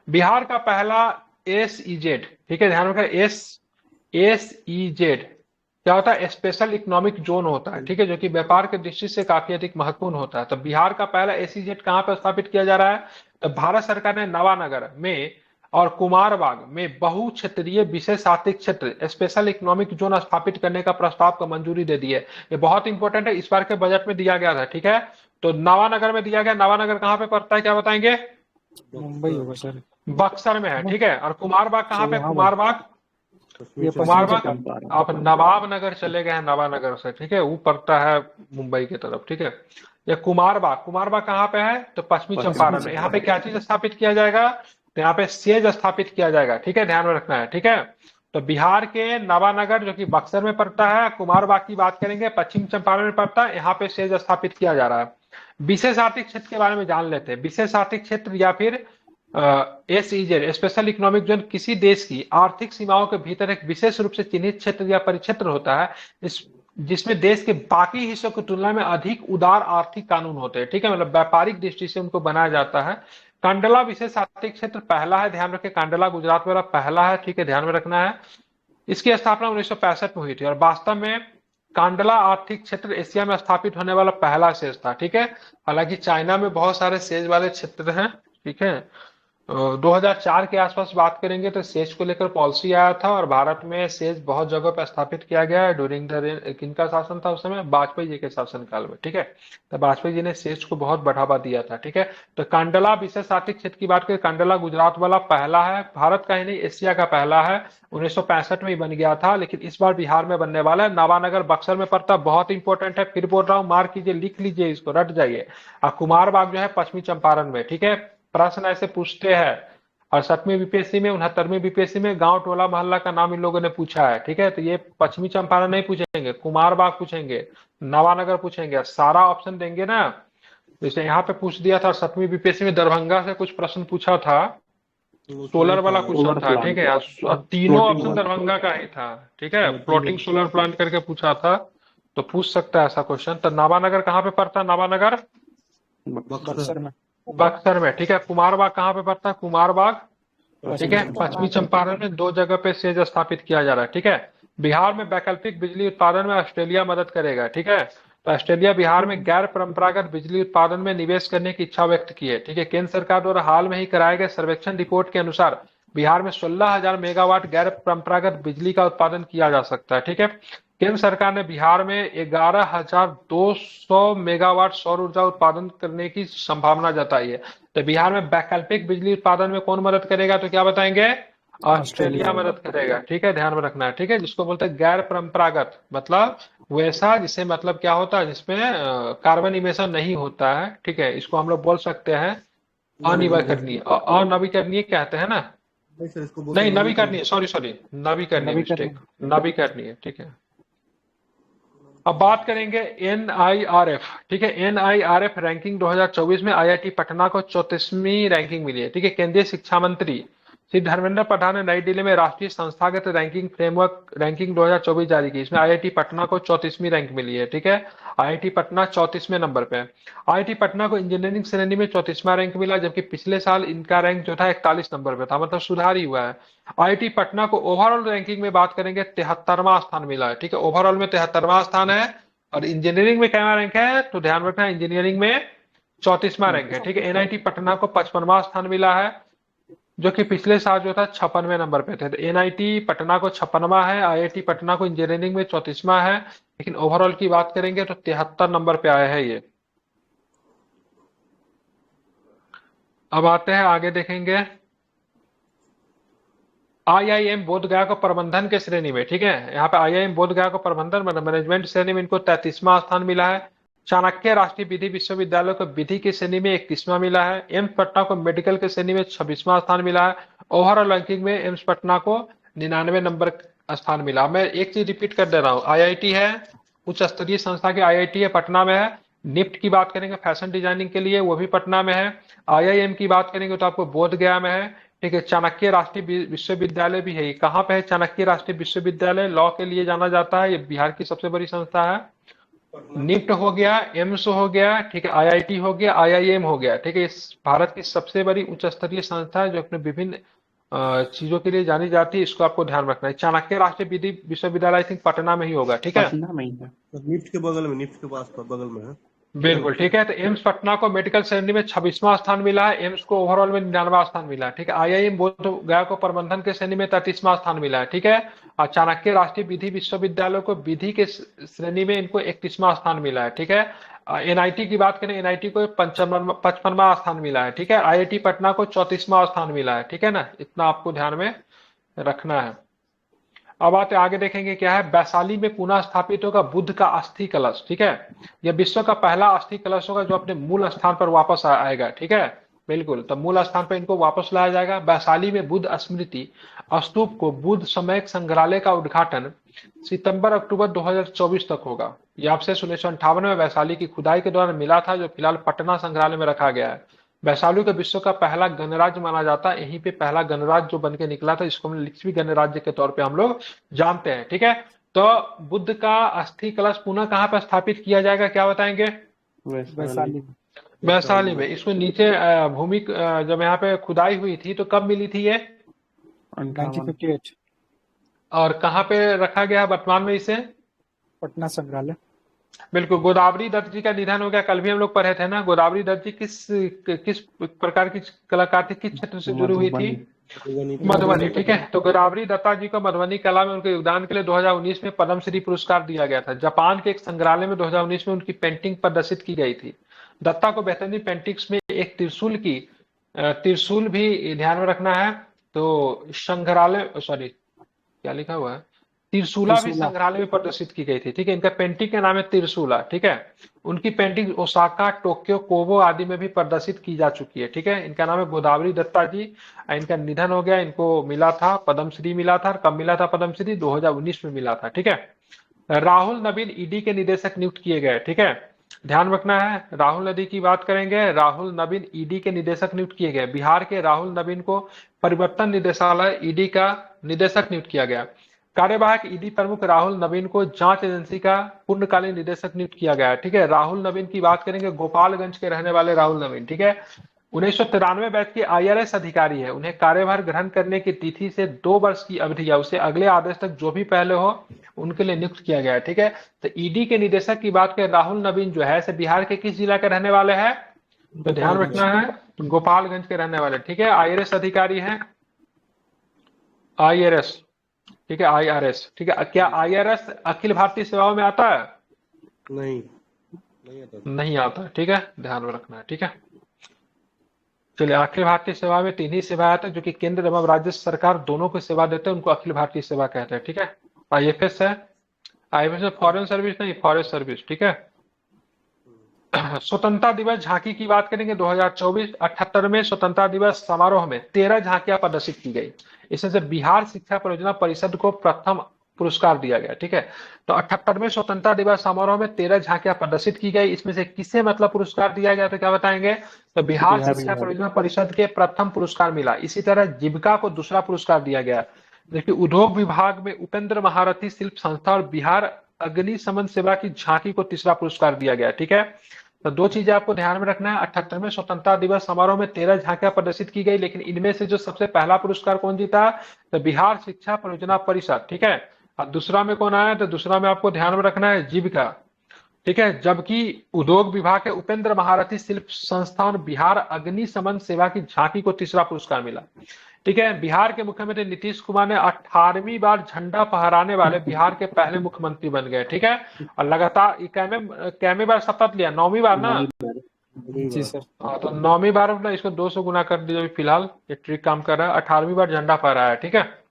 बिहार का पहला SEZ, ठीक है, ध्यान रखना, SEZ क्या होता है? स्पेशल इकोनॉमिक जोन होता है, ठीक है, जो कि व्यापार के दृष्टि से काफी अधिक महत्वपूर्ण होता है। तो बिहार का पहला SEZ कहां पर स्थापित किया जा रहा है? तो भारत सरकार ने नवानगर में और कुमारबाग में बहुक्षेत्रीय विशेष आर्थिक क्षेत्र स्पेशल इकोनॉमिक जोन स्थापित करने का प्रस्ताव को मंजूरी दे दी है। ये बहुत इंपॉर्टेंट है, इस बार के बजट में दिया गया था, ठीक है। तो नवानगर में दिया गया। नवानगर कहां पे पड़ता है, क्या बताएंगे? मुंबई होगा सर। बक्सर में है, ठीक है। और कुमारबाग कहां पे? यहाँ कुमारबाग ये कुमारबाग चंपारण। आप नवाब नगर चले गए हैं, नवानगर से, ठीक है, वो पड़ता है मुंबई की तरफ, ठीक है। ये कुमारबाग कहाँ पे है? तो पश्चिमी चंपारण में। यहाँ पे क्या चीज स्थापित किया जाएगा? तो यहाँ पे सेज स्थापित किया जाएगा, ठीक है, ध्यान में रखना है, ठीक है। तो बिहार के नवानगर जो कि बक्सर में पड़ता है, कुमारबाग की बात करेंगे पश्चिम चंपारण में पड़ता है, यहाँ पे सेज स्थापित किया जा रहा है। विशेष आर्थिक क्षेत्र के बारे में जान लेते हैं। विशेष आर्थिक क्षेत्र या फिर SEZ स्पेशल इकोनॉमिक जोन किसी देश की आर्थिक सीमाओं के भीतर एक विशेष रूप से चिन्हित क्षेत्र या परिक्षेत्र होता है जिसमें देश के बाकी हिस्सों की तुलना में अधिक उदार आर्थिक कानून होते हैं, ठीक है, मतलब व्यापारिक दृष्टि से उनको बनाया जाता है। कांडला विशेष आर्थिक क्षेत्र पहला है, ध्यान रखें, कांडला गुजरात वाला पहला है, ठीक है, ध्यान में रखना है। इसकी स्थापना 1965 में हुई थी और वास्तव में कांडला आर्थिक क्षेत्र एशिया में स्थापित होने वाला पहला सेज था, ठीक है। हालांकि चाइना में बहुत सारे सेज वाले क्षेत्र हैं, ठीक है। 2004 के आसपास बात करेंगे तो सेज को लेकर पॉलिसी आया था और भारत में सेज बहुत जगह पर स्थापित किया गया है। ड्यूरिंग द किनका शासन था उस समय? वाजपेयी जी के शासनकाल में, ठीक है। तो वाजपेयी जी ने सेज को बहुत बढ़ावा दिया था, ठीक है। तो कांडला विशेष आर्थिक क्षेत्र की बात करें, कांडला गुजरात वाला पहला है, भारत का ही नहीं एशिया का पहला है। 1965 में ही बन गया था, लेकिन इस बार बिहार में बनने वाला है। नवानगर बक्सर में पड़ता, बहुत इंपॉर्टेंट है, फिर बोल रहा हूँ, मार्क कीजिए, लिख लीजिए, इसको रट जाइए। और कुमारबाग जो है पश्चिमी चंपारण में, ठीक है। प्रश्न ऐसे पूछते हैं और 7वीं बीपीएससी में, 69वीं बीपीएससी में गांव टोला मोहल्ला का नाम इन लोगों ने पूछा है, ठीक है। तो ये पश्चिमी चंपारण नहीं पूछेंगे, कुमारबाग पूछेंगे, नवानगर पूछेंगे, सारा ऑप्शन देंगे ना। जैसे यहाँ पे पूछ दिया था 7वीं बीपीएससी में दरभंगा से कुछ प्रश्न पूछा था, सोलर वाला क्वेश्चन था, ठीक है, तीनों ऑप्शन दरभंगा का ही था, ठीक है, फ्लोटिंग सोलर प्लांट करके पूछा था, तो पूछ सकता है ऐसा क्वेश्चन। तो नवानगर कहाँ पे पड़ता है? नवानगर बक्सर में, ठीक है। कुमारबाग कहाँ पे पड़ता है? कुमारबाग, ठीक है, पश्चिमी चंपारण में 2 जगह पे सेज स्थापित किया जा रहा है, ठीक है। बिहार में वैकल्पिक बिजली उत्पादन में ऑस्ट्रेलिया मदद करेगा, ठीक है। तो ऑस्ट्रेलिया बिहार में गैर परंपरागत बिजली उत्पादन में निवेश करने की इच्छा व्यक्त की है, ठीक है। केंद्र सरकार द्वारा हाल में ही कराए गए सर्वेक्षण रिपोर्ट के अनुसार बिहार में 16,000 मेगावाट गैर परंपरागत बिजली का उत्पादन किया जा सकता है, ठीक है। केंद्र सरकार ने बिहार में 11,200 मेगावाट सौर ऊर्जा उत्पादन करने की संभावना जताई है। तो बिहार में वैकल्पिक बिजली उत्पादन में कौन मदद करेगा? तो क्या बताएंगे? ऑस्ट्रेलिया मदद करेगा, ठीक है, ध्यान में रखना है, ठीक है। जिसको बोलते हैं गैर परंपरागत, मतलब वैसा जिससे मतलब क्या होता है, जिसमें कार्बन इमिशन नहीं होता है, ठीक है। इसको हम लोग बोल सकते हैं अनवीकरणीय, अनवीकरणीय कहते हैं ना, नहीं नवीकरणीय, सॉरी नवीकरणीय, ठीक है। अब बात करेंगे NIRF, ठीक है। NIRF रैंकिंग 2024 में IIT पटना को 34वीं रैंकिंग मिली है, ठीक है। केंद्रीय शिक्षा मंत्री श्री धर्मेंद्र प्रधान ने नई दिल्ली में राष्ट्रीय संस्थागत रैंकिंग फ्रेमवर्क रैंकिंग 2024 जारी की। इसमें आईआईटी पटना को 34वीं रैंक मिली है, ठीक है। आईआईटी पटना 34वें नंबर पे है। आईआईटी पटना को इंजीनियरिंग श्रेणी में 34वां रैंक मिला, जबकि पिछले साल इनका रैंक जो था 41 नंबर पे था, मतलब सुधार ही हुआ है। आईआईटी पटना को ओवरऑल रैंकिंग में बात करेंगे 73वां स्थान मिला है, ठीक है। ओवरऑल में 73वां स्थान है। और इंजीनियरिंग में क्या रैंक है तो ध्यान रखना, इंजीनियरिंग में 34वां रैंक है, ठीक है। एनआईटी पटना को 55वां स्थान मिला है, जो कि पिछले साल जो था 56वें नंबर पे थे। तो एनआईटी पटना को 56वां है, आईआईटी पटना को इंजीनियरिंग में 34वां है, लेकिन ओवरऑल की बात करेंगे तो 73 नंबर पे आया है ये। अब आते हैं आगे देखेंगे, आईआईएम बोधगया को प्रबंधन के श्रेणी में, ठीक है। यहाँ पे आईआईएम बोधगया को प्रबंधन मैनेजमेंट श्रेणी में इनको 33वां स्थान मिला है। चाणक्य राष्ट्रीय विधि विश्वविद्यालय को विधि की श्रेणी में 31वां मिला है। एम्स पटना को मेडिकल के श्रेणी में 26वां स्थान मिला है। ओवरऑल रैंकिंग में एम्स पटना को 99 नंबर स्थान मिला। मैं एक चीज रिपीट कर दे रहा हूँ, आईआईटी है, उच्च स्तरीय संस्था की आईआईटी है, पटना में है। निफ्ट की बात करेंगे फैशन डिजाइनिंग के लिए, वो भी पटना में है। आईआईएम की बात करेंगे तो आपको बोधगया में है, ठीक है। चाणक्य राष्ट्रीय विश्वविद्यालय भी है। कहाँ पे है चाणक्य राष्ट्रीय विश्वविद्यालय? लॉ के लिए जाना जाता है, ये बिहार की सबसे बड़ी संस्था है। निफ्ट हो गया, एम्स हो गया, ठीक है, आईआईटी हो गया, आईआईएम हो गया, ठीक है। इस भारत की सबसे बड़ी उच्च स्तरीय संस्था है जो अपने विभिन्न चीजों के लिए जानी जाती है। इसको आपको ध्यान रखना है। चाणक्य राष्ट्रीय विधि विश्वविद्यालय आई थिंक पटना में ही होगा, ठीक है। पटना में ही है। निफ्ट के बगल में, निफ्ट के पास बगल में है। बिल्कुल ठीक है। तो एम्स पटना को मेडिकल श्रेणी में 26वां स्थान मिला है, एम्स को ओवरऑल में 99वां स्थान मिला है, ठीक है। आईआईएम बोधगया को प्रबंधन के श्रेणी में 33वां स्थान मिला है, ठीक है। और चाणक्य राष्ट्रीय विधि विश्वविद्यालय को विधि के श्रेणी में इनको 31वां स्थान मिला है, ठीक है। एनआईटी की बात करें, एनआईटी को 55वां स्थान मिला है, ठीक है। आईआईटी पटना को 34वां स्थान मिला है, ठीक है ना। इतना आपको ध्यान में रखना है। अब आते आगे देखेंगे क्या है, वैशाली में पुनः स्थापित होगा बुद्ध का अस्थि कलश, ठीक है। यह विश्व का पहला अस्थि कलश होगा जो अपने मूल स्थान पर वापस आएगा, ठीक है। बिल्कुल, तो मूल स्थान पर इनको वापस लाया जाएगा। वैशाली में बुद्ध स्मृति स्तूप को बुद्ध समयक संग्रहालय का उद्घाटन सितंबर-अक्टूबर 2024 तक होगा। यह आपसे 1958 में वैशाली की खुदाई के दौरान मिला था, जो फिलहाल पटना संग्रहालय में रखा गया है। वैशाली को विश्व का पहला गणराज्य माना जाता है। यहीं पे पहला गणराज्य जो बन के निकला था, इसको हम लिच्छवी गणराज्य के तौर पे हम लोग जानते हैं, ठीक है। तो बुद्ध का अस्थि कलश पुनः कहाँ पर स्थापित किया जाएगा, क्या बताएंगे? वैशाली में। वैशाली में। इसमें नीचे भूमि जब यहाँ पे खुदाई हुई थी तो कब मिली थी ये? 1958 और कहाँ पे रखा गया वर्तमान में इसे? पटना संग्रहालय। बिल्कुल। गोदावरी दत्त जी का निधन हो गया, कल भी हम लोग पढ़े थे ना। गोदावरी दत्त जी किस प्रकार की कलाकार थी, किस क्षेत्र से जुड़ी हुई थी? मधुबनी, ठीक है। तो गोदावरी दत्ता जी को मधुबनी कला में उनके योगदान के लिए 2019 में पद्मश्री पुरस्कार दिया गया था। जापान के एक संग्रहालय में 2019 में उनकी पेंटिंग प्रदर्शित की गई थी। दत्ता को बेहतरीन पेंटिंग्स में एक त्रिशूल भी ध्यान में रखना है। तो संग्रहालय, सॉरी क्या लिखा हुआ है, त्रिशूला भी संग्रहालय में प्रदर्शित की गई थी, ठीक है। इनका पेंटिंग का नाम है त्रिशूला, ठीक है। उनकी पेंटिंग ओसाका, टोक्यो, कोबो आदि में भी प्रदर्शित की जा चुकी है, ठीक है। इनका नाम है गोदावरी दत्ता जी। इनका निधन हो गया। इनको मिला था पद्मश्री मिला था। कब मिला था पद्मश्री? 2019 में मिला था, ठीक है। राहुल नवीन ईडी के निदेशक नियुक्त किए गए, ठीक है। ध्यान रखना है, राहुल नदी की बात करेंगे। राहुल नवीन ईडी के निदेशक नियुक्त किए गए। बिहार के राहुल नवीन को परिवर्तन निदेशालय ईडी का निदेशक नियुक्त किया गया। कार्यवाहक ईडी प्रमुख राहुल नवीन को जांच एजेंसी का पूर्णकालीन निदेशक नियुक्त किया गया है, ठीक है। राहुल नवीन की बात करेंगे, गोपालगंज के रहने वाले राहुल नवीन, ठीक है। 1993 बैच के आईआरएस अधिकारी है। उन्हें कार्यभार ग्रहण करने की तिथि से 2 वर्ष की अवधि या उससे अगले आदेश तक जो भी पहले हो उनके लिए नियुक्त किया गया है, ठीक है। तो ईडी के निदेशक की बात करें, राहुल नवीन जो है से बिहार के किस जिला के रहने वाले हैं? तो ध्यान रखना है, गोपालगंज के रहने वाले, ठीक है। आईआरएस अधिकारी है, आईआरएस, ठीक है, आईआरएस, ठीक है। क्या आईआरएस अखिल भारतीय सेवाओं में आता है? नहीं आता, ठीक है, ध्यान में रखना है, ठीक है। चलिए, अखिल भारतीय सेवा में 3 ही सेवा आते हैं जो कि केंद्र एवं राज्य सरकार दोनों को सेवा देते हैं, उनको अखिल भारतीय सेवा कहते हैं, ठीक है। आईएफएस है, आईएफएस में फॉरेन सर्विस नहीं, फॉरेस्ट सर्विस, ठीक है। स्वतंत्रता दिवस झांकी की बात करेंगे, 2024 78वें स्वतंत्रता दिवस समारोह में 13 झांकियां प्रदर्शित की गई। इसमें से बिहार शिक्षा परियोजना परिषद को प्रथम पुरस्कार दिया गया। ठीक है, तो 78वें स्वतंत्रता दिवस समारोह में 13 झांकियां प्रदर्शित की गई। इसमें से किसे मतलब पुरस्कार दिया गया, तो क्या बताएंगे, तो बिहार शिक्षा परियोजना परिषद के प्रथम पुरस्कार मिला। इसी तरह जीविका को दूसरा पुरस्कार दिया गया। देखिए, उद्योग विभाग में उपेंद्र महारथी शिल्प संस्था और बिहार अग्निशमन सेवा की झांकी को तीसरा पुरस्कार दिया गया। ठीक है, तो दो चीजें आपको ध्यान में रखना है। 78वें स्वतंत्रता दिवस समारोह में 13 झांकियां प्रदर्शित की गई, लेकिन इनमें से जो सबसे पहला पुरस्कार कौन जीता, तो बिहार शिक्षा परियोजना परिषद। ठीक है, और दूसरा में कौन आया, तो दूसरा में आपको ध्यान में रखना है जीविका। ठीक है, जबकि उद्योग विभाग के उपेंद्र महारथी शिल्प संस्थान बिहार अग्निशमन सेवा की झांकी को तीसरा पुरस्कार मिला। ठीक है, बिहार के मुख्यमंत्री नीतीश कुमार ने 18वीं बार झंडा फहराने वाले बिहार के पहले मुख्यमंत्री बन गए। ठीक है, और लगातार कैमे बार शपथ लिया, 9वीं बार ना। जी सर। हाँ, तो 9वीं बार अपना इसको 2 से गुना कर दीजिए। फिलहाल ये ट्रिक काम कर रहा है, 18वीं बार झंडा फहराया है। ठीक है,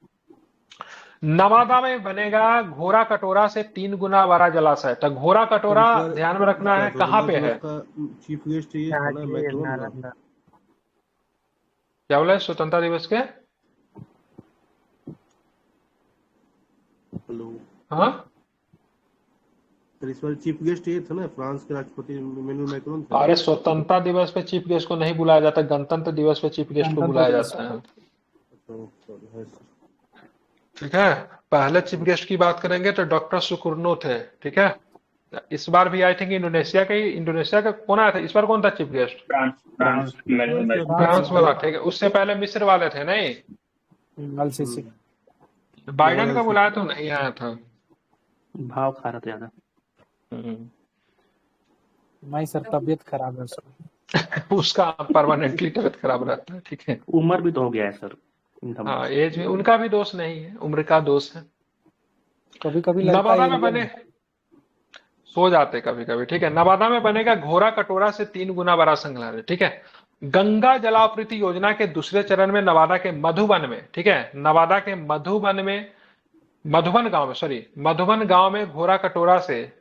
नवादा में बनेगा घोड़ा कटोरा से 3 गुना बड़ा जलाशय। तो घोड़ा कटोरा ध्यान में रखना है कहाँ पे है, चीफ गेस्ट ये था ना मैक्रोन का। क्या बोला स्वतंत्रता दिवस के, हेलो, हाँ सर इस बार चीफ गेस्ट ये था ना, फ्रांस के राष्ट्रपति इमैनुअल मैक्रोन थे। अरे स्वतंत्रता दिवस पे चीफ गेस्ट को नहीं बुलाया जाता, गणतंत्र दिवस पे चीफ गेस्ट को बुलाया जाता है। ठीक है, पहले चीफ गेस्ट की बात करेंगे तो डॉक्टर सुकुर्नो थे। ठीक है, इस बार भी आई थिंक इंडोनेशिया का कौन आया था इस बार, कौन था चीफ गेस्ट, फ्रांस वाला। ठीक है, उससे पहले मिस्र वाले थे, नहीं एलसीसी। बाइडन का बुलाया तो नहीं आया था, भाव खा रहा था ज्यादा। नहीं सर, तबीयत खराब है उसका। उसका परमानेंटली तबीयत खराब रहता है। ठीक है, उम्र भी तो हो गया है सर। हाँ एज में उनका भी दोष नहीं है, उम्र का दोष है। कभी कभी नवादा में बने, सो जाते कभी कभी। ठीक है, नवादा में बनेगा घोड़ा कटोरा से 3 गुना बड़ा संग्रहालय। ठीक है, गंगा जलापूर्ति योजना के दूसरे चरण में नवादा के मधुबन में, ठीक है, नवादा के मधुबन गांव में घोड़ा कटोरा से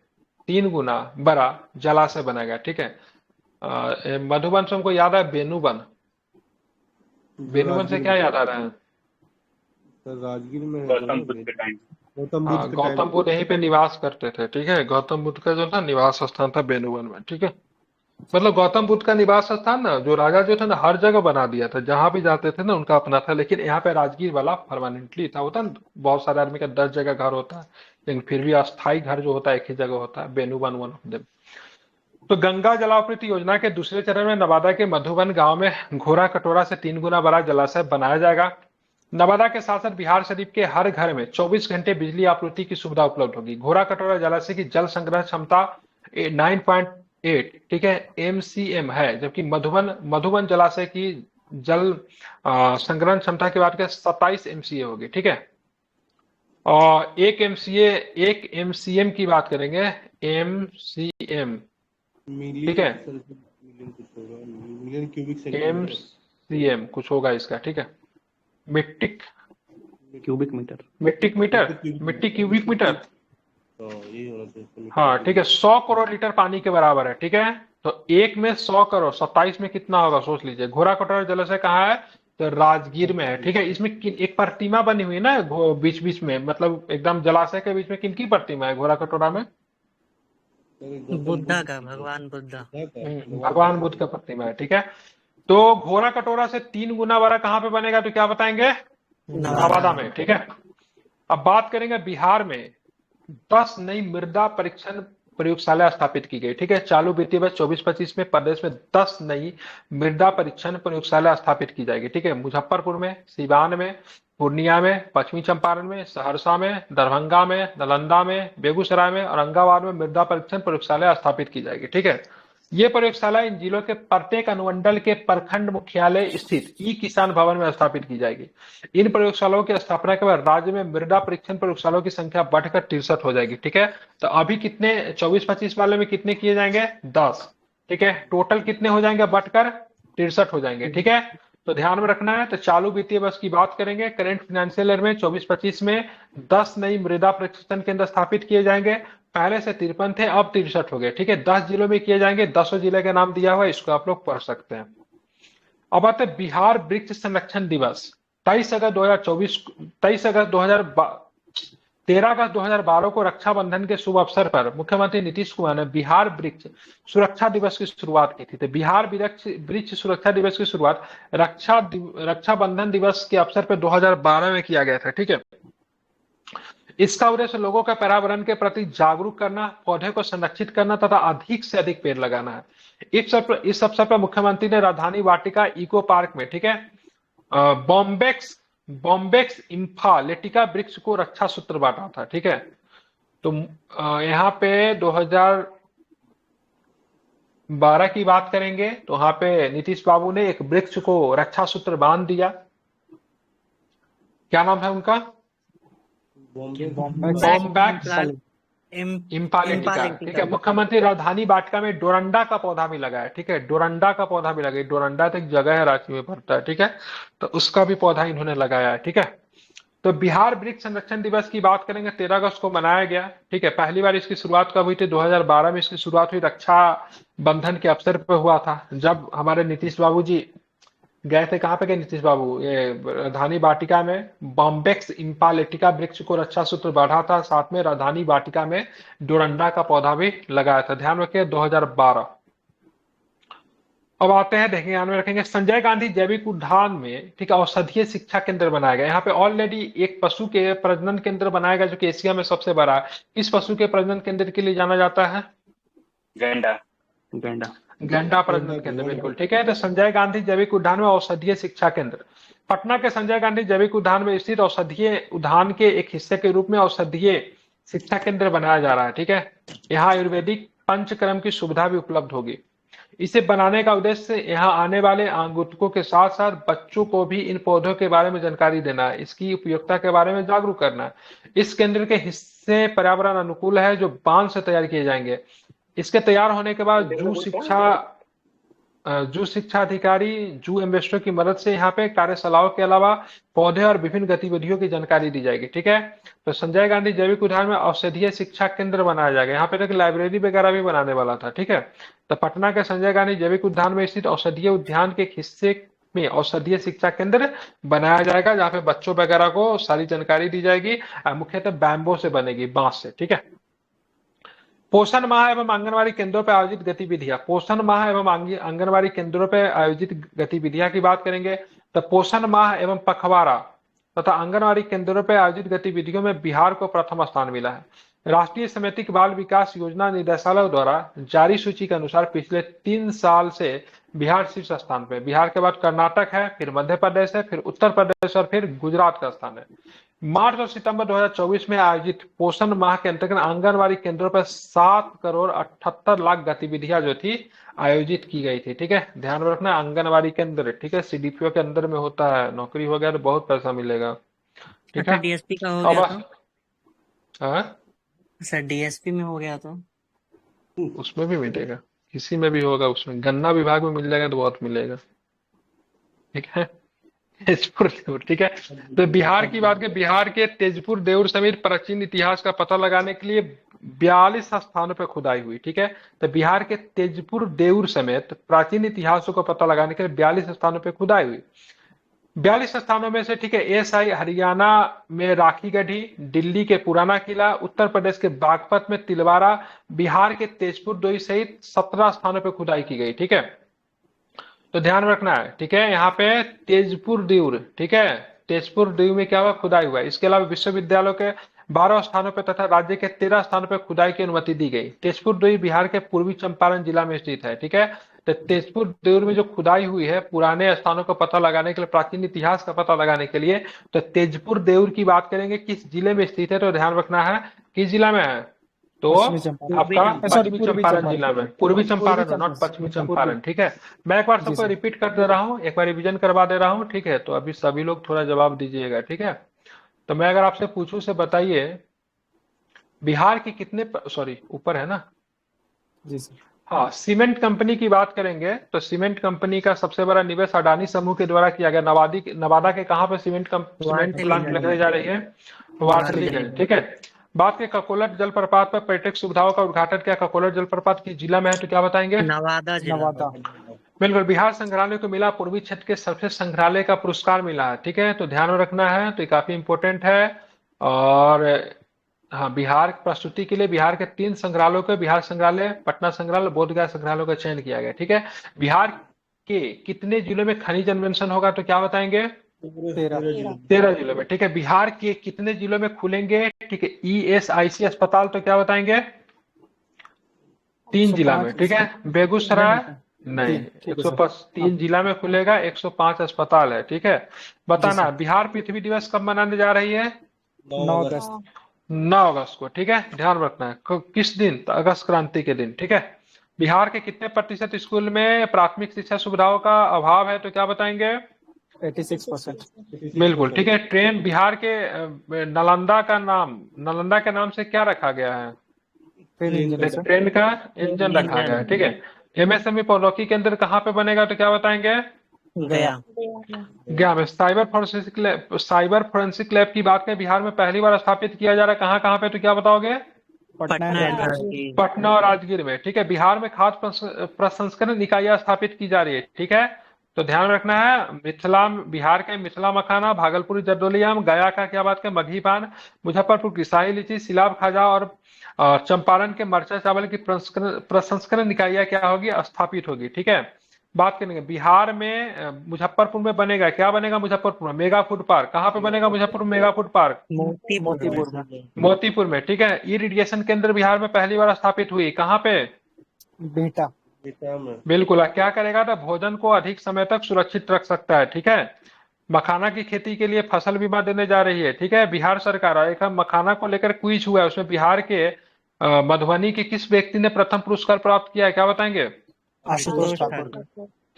3 गुना बड़ा जलाशय बनाएगा। ठीक है, मधुबन से हमको याद है बेनुबन से क्या याद आ रहा है, राजगीर में गौतम बुद्ध यहीं पे निवास करते थे। ठीक है, गौतम बुद्ध का जो था निवास स्थान था बेनुबन में। ठीक है, मतलब गौतम बुद्ध का निवास स्थान ना, जो राजा जो थे ना हर जगह बना दिया था, जहां भी जाते थे ना उनका अपना था। लेकिन यहाँ पे राजगीर वाला परमानेंटली था। होता ना बहुत सारे आदमी का 10 जगह घर होता है, लेकिन फिर भी अस्थायी घर जो होता है एक ही जगह होता है, बेनुबन वन ऑफ देम। तो गंगा जलापूर्ति योजना के दूसरे चरण में नवादा के मधुबन गांव में घोड़ा कटोरा से 3 गुना बड़ा जलाशय बनाया जाएगा। नवादा के साथ साथ बिहार शरीफ के हर घर में 24 घंटे बिजली आपूर्ति की सुविधा उपलब्ध होगी। घोड़ा कटोरा जलाशय की जल संग्रह क्षमता 9.8 ठीक है MCM है, जबकि मधुबन जलाशय की जल संग्रहण क्षमता की बात करें 27 MCA होगी। ठीक है, और 1 MCM की बात करेंगे MCM। ठीक है, मिलियन क्यूबिक सेंटीमीटर MCM कुछ होगा इसका। ठीक है, मिट्टी क्यूबिक मीटर। हाँ ठीक है, 100 करोड़ लीटर पानी के बराबर है। ठीक है, तो 1 में 100 करोड़ 27 में कितना होगा सोच लीजिए। घोड़ा कटोरा जलाशय कहाँ है, तो राजगीर में है। ठीक है, इसमें एक प्रतिमा बनी हुई है ना बीच बीच में, मतलब एकदम जलाशय के बीच में किनकी प्रतिमा है घोड़ा कटोरा में, बुद्धा का, भगवान बुद्ध का प्रतिमा है। ठीक है, तो घोड़ा कटोरा से 3 गुना बड़ा कहाँ पे बनेगा, तो क्या बताएंगे, नवादा में। ठीक है, अब बात करेंगे बिहार में 10 नई मृदा परीक्षण प्रयोगशाला स्थापित की गई। ठीक है, चालू वित्तीय वर्ष 24-25 में प्रदेश में 10 नई मृदा परीक्षण प्रयोगशाला स्थापित की जाएगी। ठीक है, मुजफ्फरपुर में, सिवान में, पूर्णिया में, पश्चिमी चंपारण में, सहरसा में, दरभंगा में, नालंदा में, बेगूसराय में, औरंगाबाद में मृदा परीक्षण प्रयोगशाला स्थापित की जाएगी। ठीक है, ये प्रयोगशाला इन जिलों के प्रत्येक अनुमंडल के प्रखंड मुख्यालय स्थित ई किसान भवन में स्थापित की जाएगी। इन प्रयोगशालाओं की स्थापना के बाद राज्य में मृदा परीक्षण प्रयोगशालाओं की संख्या बढ़कर 63 हो जाएगी। ठीक है, तो अभी कितने 24-25 वाले में कितने किए जाएंगे, 10। ठीक है, टोटल कितने हो जाएंगे बढ़कर 63 हो जाएंगे। ठीक है, तो ध्यान में रखना है। तो चालू वित्तीय वर्ष की बात करेंगे, करेंट फाइनेंशियल ईयर में 24-25 में 10 नई मृदा परीक्षण केंद्र स्थापित किए जाएंगे। पहले से 53 थे, अब 63 हो गए। ठीक है, 10 जिलों में किए जाएंगे, 10 जिले का नाम दिया हुआ है, इसको आप लोग पढ़ सकते हैं। अब आते बिहार वृक्ष संरक्षण दिवस 23 अगस्त 13 अगस्त 2012 को रक्षाबंधन के शुभ अवसर पर मुख्यमंत्री नीतीश कुमार ने बिहार वृक्ष सुरक्षा दिवस की शुरुआत की थी। तो बिहार वृक्ष सुरक्षा दिवस की शुरुआत रक्षाबंधन दिवस के अवसर पर 2012 में किया गया था। ठीक है, इसका उद्देश्य लोगों का पर्यावरण के प्रति जागरूक करना, पौधे को संरक्षित करना तथा अधिक से अधिक पेड़ लगाना है। इस अवसर पर मुख्यमंत्री ने राजधानी वाटिका इको पार्क में, ठीक है, बॉम्बेक्स इंफालेटिका वृक्ष को रक्षा सूत्र बांटा था। ठीक है, तो यहाँ पे 2012 की बात करेंगे तो यहाँ पे नीतीश बाबू ने एक वृक्ष को रक्षा सूत्र बांध दिया। क्या नाम है उनका? बॉम्बैक्स इम्फालेटिका। ठीक है, मुख्यमंत्री राजधानी वाटिका में डोरंडा का पौधा भी लगाया। ठीक है, डोरंडा का पौधा भी लगाया। डोरंडा तो एक जगह है, रांची में पड़ता है। ठीक है, तो उसका भी पौधा इन्होंने लगाया है। ठीक है, तो बिहार वृक्ष संरक्षण दिवस की बात करेंगे, 13 अगस्त को मनाया गया। ठीक है, पहली बार इसकी शुरुआत कब हुई थी? 2012 में इसकी शुरुआत हुई, रक्षा बंधन के अवसर पर हुआ था, जब हमारे नीतीश बाबू जी गए थे। कहाँ पे गए नीतीश बाबू? ये राजधानी वाटिका में बॉम्बेक्स इम्फालेटिका वृक्ष को रक्षा सूत्र बांधा था, साथ में राजधानी वाटिका में डोरंडा का पौधा भी लगाया था। ध्यान रखिए 2012। अब आते हैं, देखिए ध्यान में रखेंगे, संजय गांधी जैविक उद्यान में, ठीक है, औषधीय शिक्षा केंद्र बनाया गया। यहाँ पे ऑलरेडी एक पशु के प्रजनन केंद्र बनाया गया जो कि एशिया में सबसे बड़ा है। इस पशु के प्रजनन केंद्र के लिए जाना जाता है गैंडा प्रजनन केंद्र, बिल्कुल ठीक है। तो संजय गांधी जैविक उद्यान में औषधीय शिक्षा केंद्र, पटना के संजय गांधी जैविक उद्यान में स्थित औषधीय उद्यान के एक हिस्से के रूप में औषधीय शिक्षा केंद्र बनाया जा रहा है। ठीक है, यहाँ आयुर्वेदिक पंचकर्म की सुविधा भी उपलब्ध होगी। इसे बनाने का उद्देश्य यहाँ आने वाले आगंतुकों के साथ साथ बच्चों को भी इन पौधों के बारे में जानकारी देना है, इसकी उपयोगिता के बारे में जागरूक करना है। इस केंद्र के हिस्से पर्यावरण अनुकूल है जो बांस से तैयार किए जाएंगे। इसके तैयार होने के बाद जू शिक्षा अधिकारी, जू एम्बेसडर की मदद से यहाँ पे कार्यशालाओं के अलावा पौधे और विभिन्न गतिविधियों की जानकारी दी जाएगी। ठीक है, तो संजय गांधी जैविक उद्यान में औषधीय शिक्षा केंद्र बनाया जाएगा। यहाँ पे एक लाइब्रेरी वगैरह भी बनाने वाला था। ठीक है, तो पटना के संजय गांधी जैविक उद्यान में स्थित औषधीय उद्यान के एक हिस्से में औषधीय शिक्षा केंद्र बनाया जाएगा, जहाँ पे बच्चों वगैरह को सारी जानकारी दी जाएगी। मुख्यतः बैम्बो से बनेगी, बांस से। ठीक है, पोषण माह एवं आंगनबाड़ी केंद्रों पर आयोजित गतिविधियां, पोषण माह एवं आंगनबाड़ी केंद्रों पर आयोजित गतिविधियां की बात करेंगे तो पोषण माह एवं पखवाड़ा तथा आंगनबाड़ी केंद्रों पर आयोजित गतिविधियों में बिहार को प्रथम स्थान मिला है। राष्ट्रीय समिति बाल विकास योजना निदेशालय द्वारा जारी सूची के अनुसार पिछले 3 साल से बिहार शीर्ष स्थान पे, बिहार के बाद कर्नाटक है, फिर मध्य प्रदेश है, फिर उत्तर प्रदेश और फिर गुजरात का स्थान है। मार्च और सितंबर 2024 में आयोजित पोषण माह के अंतर्गत आंगनबाड़ी केंद्रों पर 7,78,00,000 गतिविधियां जो थी आयोजित की गई थी। ठीक है, ध्यान में रखना आंगनबाड़ी केंद्र, ठीक है, सीडीपीओ के अंदर में होता है। नौकरी हो गया तो बहुत पैसा मिलेगा। ठीक है, डीएसपी का हो गया तो सर डीएसपी में हो गया तो उसमें भी मिलेगा, किसी में भी होगा, उसमें गन्ना विभाग में मिल जाएगा तो बहुत मिलेगा। ठीक है, तेजपुर देउर। ठीक है, तो बिहार की बात करें, बिहार के तेजपुर देउर समेत प्राचीन इतिहास का पता लगाने के लिए 42 स्थानों पर खुदाई हुई। ठीक है, तो बिहार के तेजपुर देउर समेत प्राचीन इतिहासों का पता लगाने के लिए 42 स्थानों पर खुदाई हुई। 42 स्थानों में से, ठीक है, एएसआई हरियाणा में राखी गढ़ी, दिल्ली के पुराना किला, उत्तर प्रदेश के बागपत में तिलवारा, बिहार के तेजपुर देउर सहित 17 स्थानों पर खुदाई की गई। ठीक है, तो ध्यान रखना है। ठीक है, यहाँ पे तेजपुर देउर, ठीक है, तेजपुर देउर में क्या हुआ? खुदाई हुआ। इसके अलावा विश्वविद्यालयों के 12 स्थानों पर तथा राज्य के 13 स्थानों पर खुदाई की अनुमति दी गई। तेजपुर देउर बिहार के पूर्वी चंपारण जिला में स्थित है। ठीक है, तो तेजपुर देउर में जो खुदाई हुई है पुराने स्थानों का पता लगाने के लिए, प्राचीन इतिहास का पता लगाने के लिए, तो तेजपुर देउर की बात करेंगे किस जिले में स्थित है, तो ध्यान रखना है किस जिला में है, तो आपका पश्चिमी चंपारण जिला में, पूर्वी चंपारण, नॉट पश्चिमी चंपारण। ठीक है, मैं एक बार सबको रिपीट कर दे रहा हूँ, एक बार रिवीजन करवा दे रहा हूँ। ठीक है, तो अभी सभी लोग थोड़ा जवाब दीजिएगा। ठीक है, तो मैं अगर आपसे पूछूं से बताइए बिहार की कितने, सॉरी ऊपर है ना जी सर। हाँ, सीमेंट कंपनी की बात करेंगे तो सीमेंट कंपनी का सबसे बड़ा निवेश अडानी समूह के द्वारा किया गया। नवादा के कहाँ पे सीमेंट प्लांट लगाई जा रही है? वाटलीगंज। ठीक है, बात के ककोलत जलप्रपात पर पर्यटक सुविधाओं का उद्घाटन किया। ककोलत जलप्रपात की जिला में है तो क्या बताएंगे? नवादा। बिल्कुल, बिहार संग्रहालय को मिला पूर्वी क्षेत्र के सर्वश्रेष्ठ संग्रहालय का पुरस्कार मिला है। ठीक है, तो ध्यान में रखना है, तो ये काफी इंपॉर्टेंट है। और हाँ, बिहार की प्रस्तुति के लिए बिहार के 3 संग्रहालयों को बिहार संग्रहालय, पटना संग्रहालय, बोधगया संग्रहालय का चयन किया गया। ठीक है, बिहार के कितने जिलों में खनिज अन्वेषण होगा तो क्या बताएंगे? 13 जिलों में। ठीक है, बिहार के कितने जिलों में खुलेंगे? ठीक है, ESIC अस्पताल तो क्या बताएंगे? 3 जिला में। ठीक है, बेगूसराय नहीं, 103 जिला में खुलेगा, 105 अस्पताल है। ठीक है, बताना बिहार पृथ्वी दिवस कब मनाने जा रही है? 9 अगस्त 9 अगस्त को। ठीक है, ध्यान रखना है किस दिन? तो अगस्त क्रांति के दिन। ठीक है, बिहार के कितने प्रतिशत स्कूल में प्राथमिक शिक्षा सुविधाओं का अभाव है तो क्या बताएंगे? 86%। बिल्कुल। ठीक है, ट्रेन बिहार के नालंदा के नाम से क्या रखा गया है? ट्रेन का इंजन रखा गया है। ठीक है, MSME प्रौद्योगिकी केंद्र कहाँ पे बनेगा तो क्या बताएंगे? गया। गया में। साइबर फोरेंसिक लैब की बात करें, बिहार में पहली बार स्थापित किया जा रहा है कहाँ पे तो क्या बताओगे? पटना राजगीर। पटना और राजगीर में। ठीक है, बिहार में खाद्य प्रसंस्करण इकाइयां स्थापित की जा रही है। ठीक है, तो ध्यान रखना है, बिहार के मिथिला मखाना, भागलपुर जरदोली आम, गया का क्या बात करें? मगही पान, मुजफ्फरपुर की शाही लीची, सिलाब खाजा और चंपारण के मरचा चावल की प्रसंस्करण इकाइयां क्या होगी? स्थापित होगी। ठीक है, बात करेंगे बिहार में मुजफ्फरपुर में बनेगा, क्या बनेगा मुजफ्फरपुर में? Mega food park. कहाँ पे बनेगा मुजफ्फरपुर में मेगा फूड पार्क? मोतीपुर में। ठीक है, इरिगेशन केंद्र बिहार में पहली बार स्थापित हुई, कहाँ पे? बेटा बिल्कुल। क्या करेगा तो भोजन को अधिक समय तक सुरक्षित रख सकता है। ठीक है, मखाना की खेती के लिए फसल बीमा देने जा रही है। ठीक है, बिहार सरकार एक मखाना को लेकर क्विज हुआ है, उसमें बिहार के मधुबनी के किस व्यक्ति ने प्रथम पुरस्कार प्राप्त किया है, क्या बताएंगे? आशुतोष ठाकुर।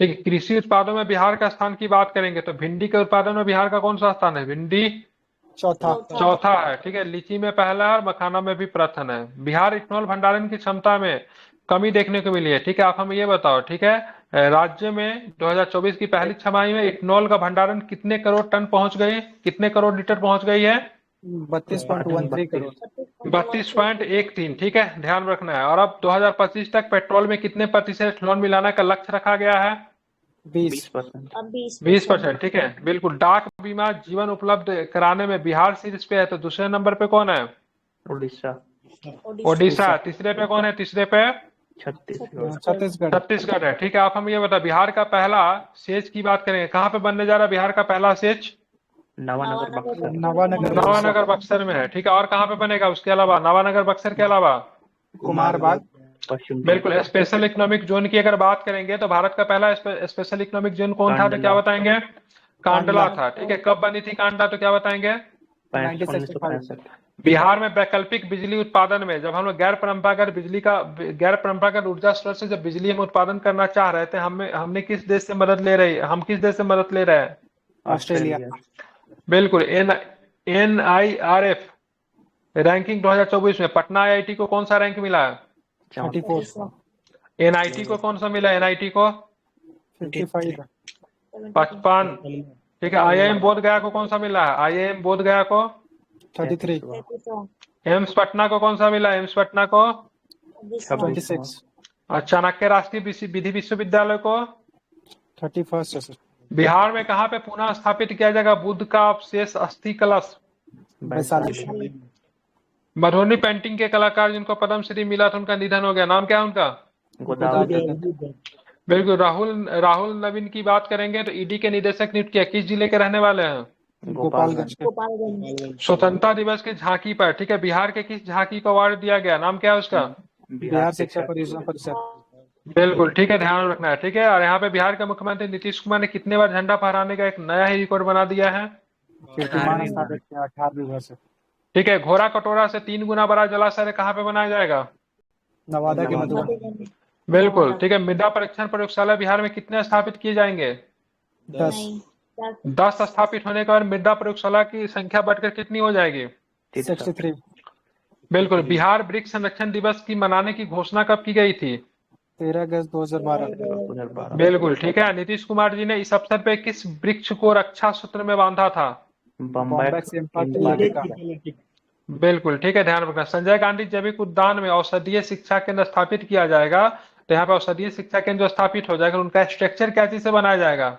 ठीक है, कृषि उत्पादों में बिहार का स्थान की बात करेंगे तो भिंडी के उत्पादन में बिहार का कौन सा स्थान है? भिंडी चौथा है। ठीक है, लीची में पहला है और मखाना में भी प्रथम है। बिहार इथेनॉल भंडारण की क्षमता में कमी देखने को मिली है। ठीक है, आप हमें ये बताओ। ठीक है, राज्य में 2024 की पहली छमाही में इथेनॉल का भंडारण कितने करोड़ टन पहुंच गई? कितने करोड़ लीटर पहुंच गई है? 32.13 करोड़। 32.13। ठीक है, ध्यान रखना है। और अब 2025 तक पेट्रोल में कितने प्रतिशत इथेनॉल मिलाने का लक्ष्य रखा गया है? 20%। ठीक है, बिल्कुल। डाक बीमा जीवन उपलब्ध कराने में बिहार शीर्ष पे है, तो दूसरे नंबर पे कौन है? ओडिशा। तीसरे पे कौन है? तीसरे पे छत्तीसगढ़ है। ठीक है, आप हमें ये बताओ, बिहार का पहला सेज की बात करेंगे, कहाँ पे बनने जा रहा है बिहार का पहला सेज? नवानगर बक्सर में है। ठीक है, और कहाँ पे बनेगा उसके अलावा? नवानगर बक्सर के अलावा कुमारबाग। बिल्कुल। स्पेशल इकोनॉमिक जोन की अगर बात करेंगे तो भारत का पहला स्पेशल इकोनॉमिक जोन कौन था तो क्या बताएंगे? कांडला था। ठीक है, कब बनी थी कांडला तो क्या बताएंगे? 1965। बिहार में वैकल्पिक बिजली उत्पादन में जब हम लोग गैर परंपरागत ऊर्जा स्रोत से जब बिजली हम उत्पादन करना चाह रहे थे, हमने किस देश से मदद ले रहे हैं? ऑस्ट्रेलिया। बिल्कुल। NIRF रैंकिंग 2024 में पटना IIT को कौन सा रैंक मिला है? 34। NIT को कौन सा मिला? NIT को 55। 55। ठीक है, IIM बोधगया को कौन सा मिला है? IIM बोधगया को 33। एम्स पटना को कौन सा मिला? एम्स पटना को 26। और चाणक्य राष्ट्रीय विधि विश्वविद्यालय को 31 है। बिहार में कहाँ पे पुनः स्थापित किया जाएगा बुद्ध का अवशेष अस्थि कलश? वैशाली। मधुबनी पेंटिंग के कलाकार जिनको पद्मश्री मिला था उनका निधन हो गया, नाम क्या है उनका? बिल्कुल। राहुल नवीन की बात करेंगे तो ईडी के निदेशक नियुक्त किया, किस जिले के रहने वाले हैं? गोपालगंज। स्वतंत्रता दिवस की झांकी पर, ठीक है, बिहार के किस झांकी को अवार्ड दिया गया, नाम क्या है उसका? बिहार शिक्षा परियोजना परिषद। बिल्कुल। ठीक है, ध्यान रखना है। ठीक है, और यहाँ पे बिहार के मुख्यमंत्री नीतीश कुमार ने कितने बार झंडा फहराने का एक नया ही रिकॉर्ड बना दिया है? 18 वर्ष। ठीक है, घोड़ा कटोरा से 3 गुना बड़ा जलाशय कहाँ पे बनाया जाएगा? नवादा के मधुबन। बिल्कुल। ठीक है, मृदा परीक्षण प्रयोगशाला बिहार में कितने स्थापित किए जाएंगे? 10 स्थापित होने के बाद मृदा प्रयोगशाला की संख्या बढ़कर कितनी हो जाएगी? 63। बिल्कुल। बिहार वृक्ष संरक्षण दिवस की मनाने की घोषणा कब की गई थी? 13 अगस्त 2012। बिल्कुल। ठीक है, नीतीश कुमार जी ने इस अवसर पे किस वृक्ष को रक्षा सूत्र में बांधा था? बिल्कुल। ठीक है, ध्यान रखना। संजय गांधी जैविक उद्यान में औषधीय शिक्षा केंद्र स्थापित किया जाएगा, तो यहाँ पे औषधीय शिक्षा केंद्र स्थापित हो जाएगा, उनका स्ट्रक्चर क्या चीज से बनाया जाएगा?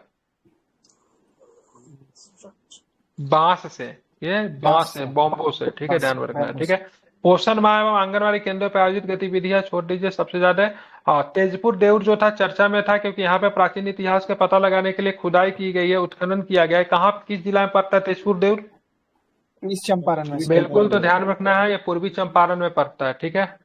बांस से। ये बांस से, बॉम्बो से, ठीक है, ध्यान में रखना है, ठीक है। पोषण माह एवं आंगनबाड़ी केंद्रों पर आयोजित गतिविधियां छोड़ दीजिए सबसे ज्यादा। हाँ, तेजपुर देउर जो था चर्चा में था, क्योंकि यहाँ पे प्राचीन इतिहास का पता लगाने के लिए खुदाई की गई है, उत्खनन किया गया है। कहाँ, किस जिला में पड़ता है तेजपुर देउर? इस चंपारण में बिल्कुल, तो ध्यान रखना है, ये पूर्वी चंपारण में पड़ता है, ठीक है।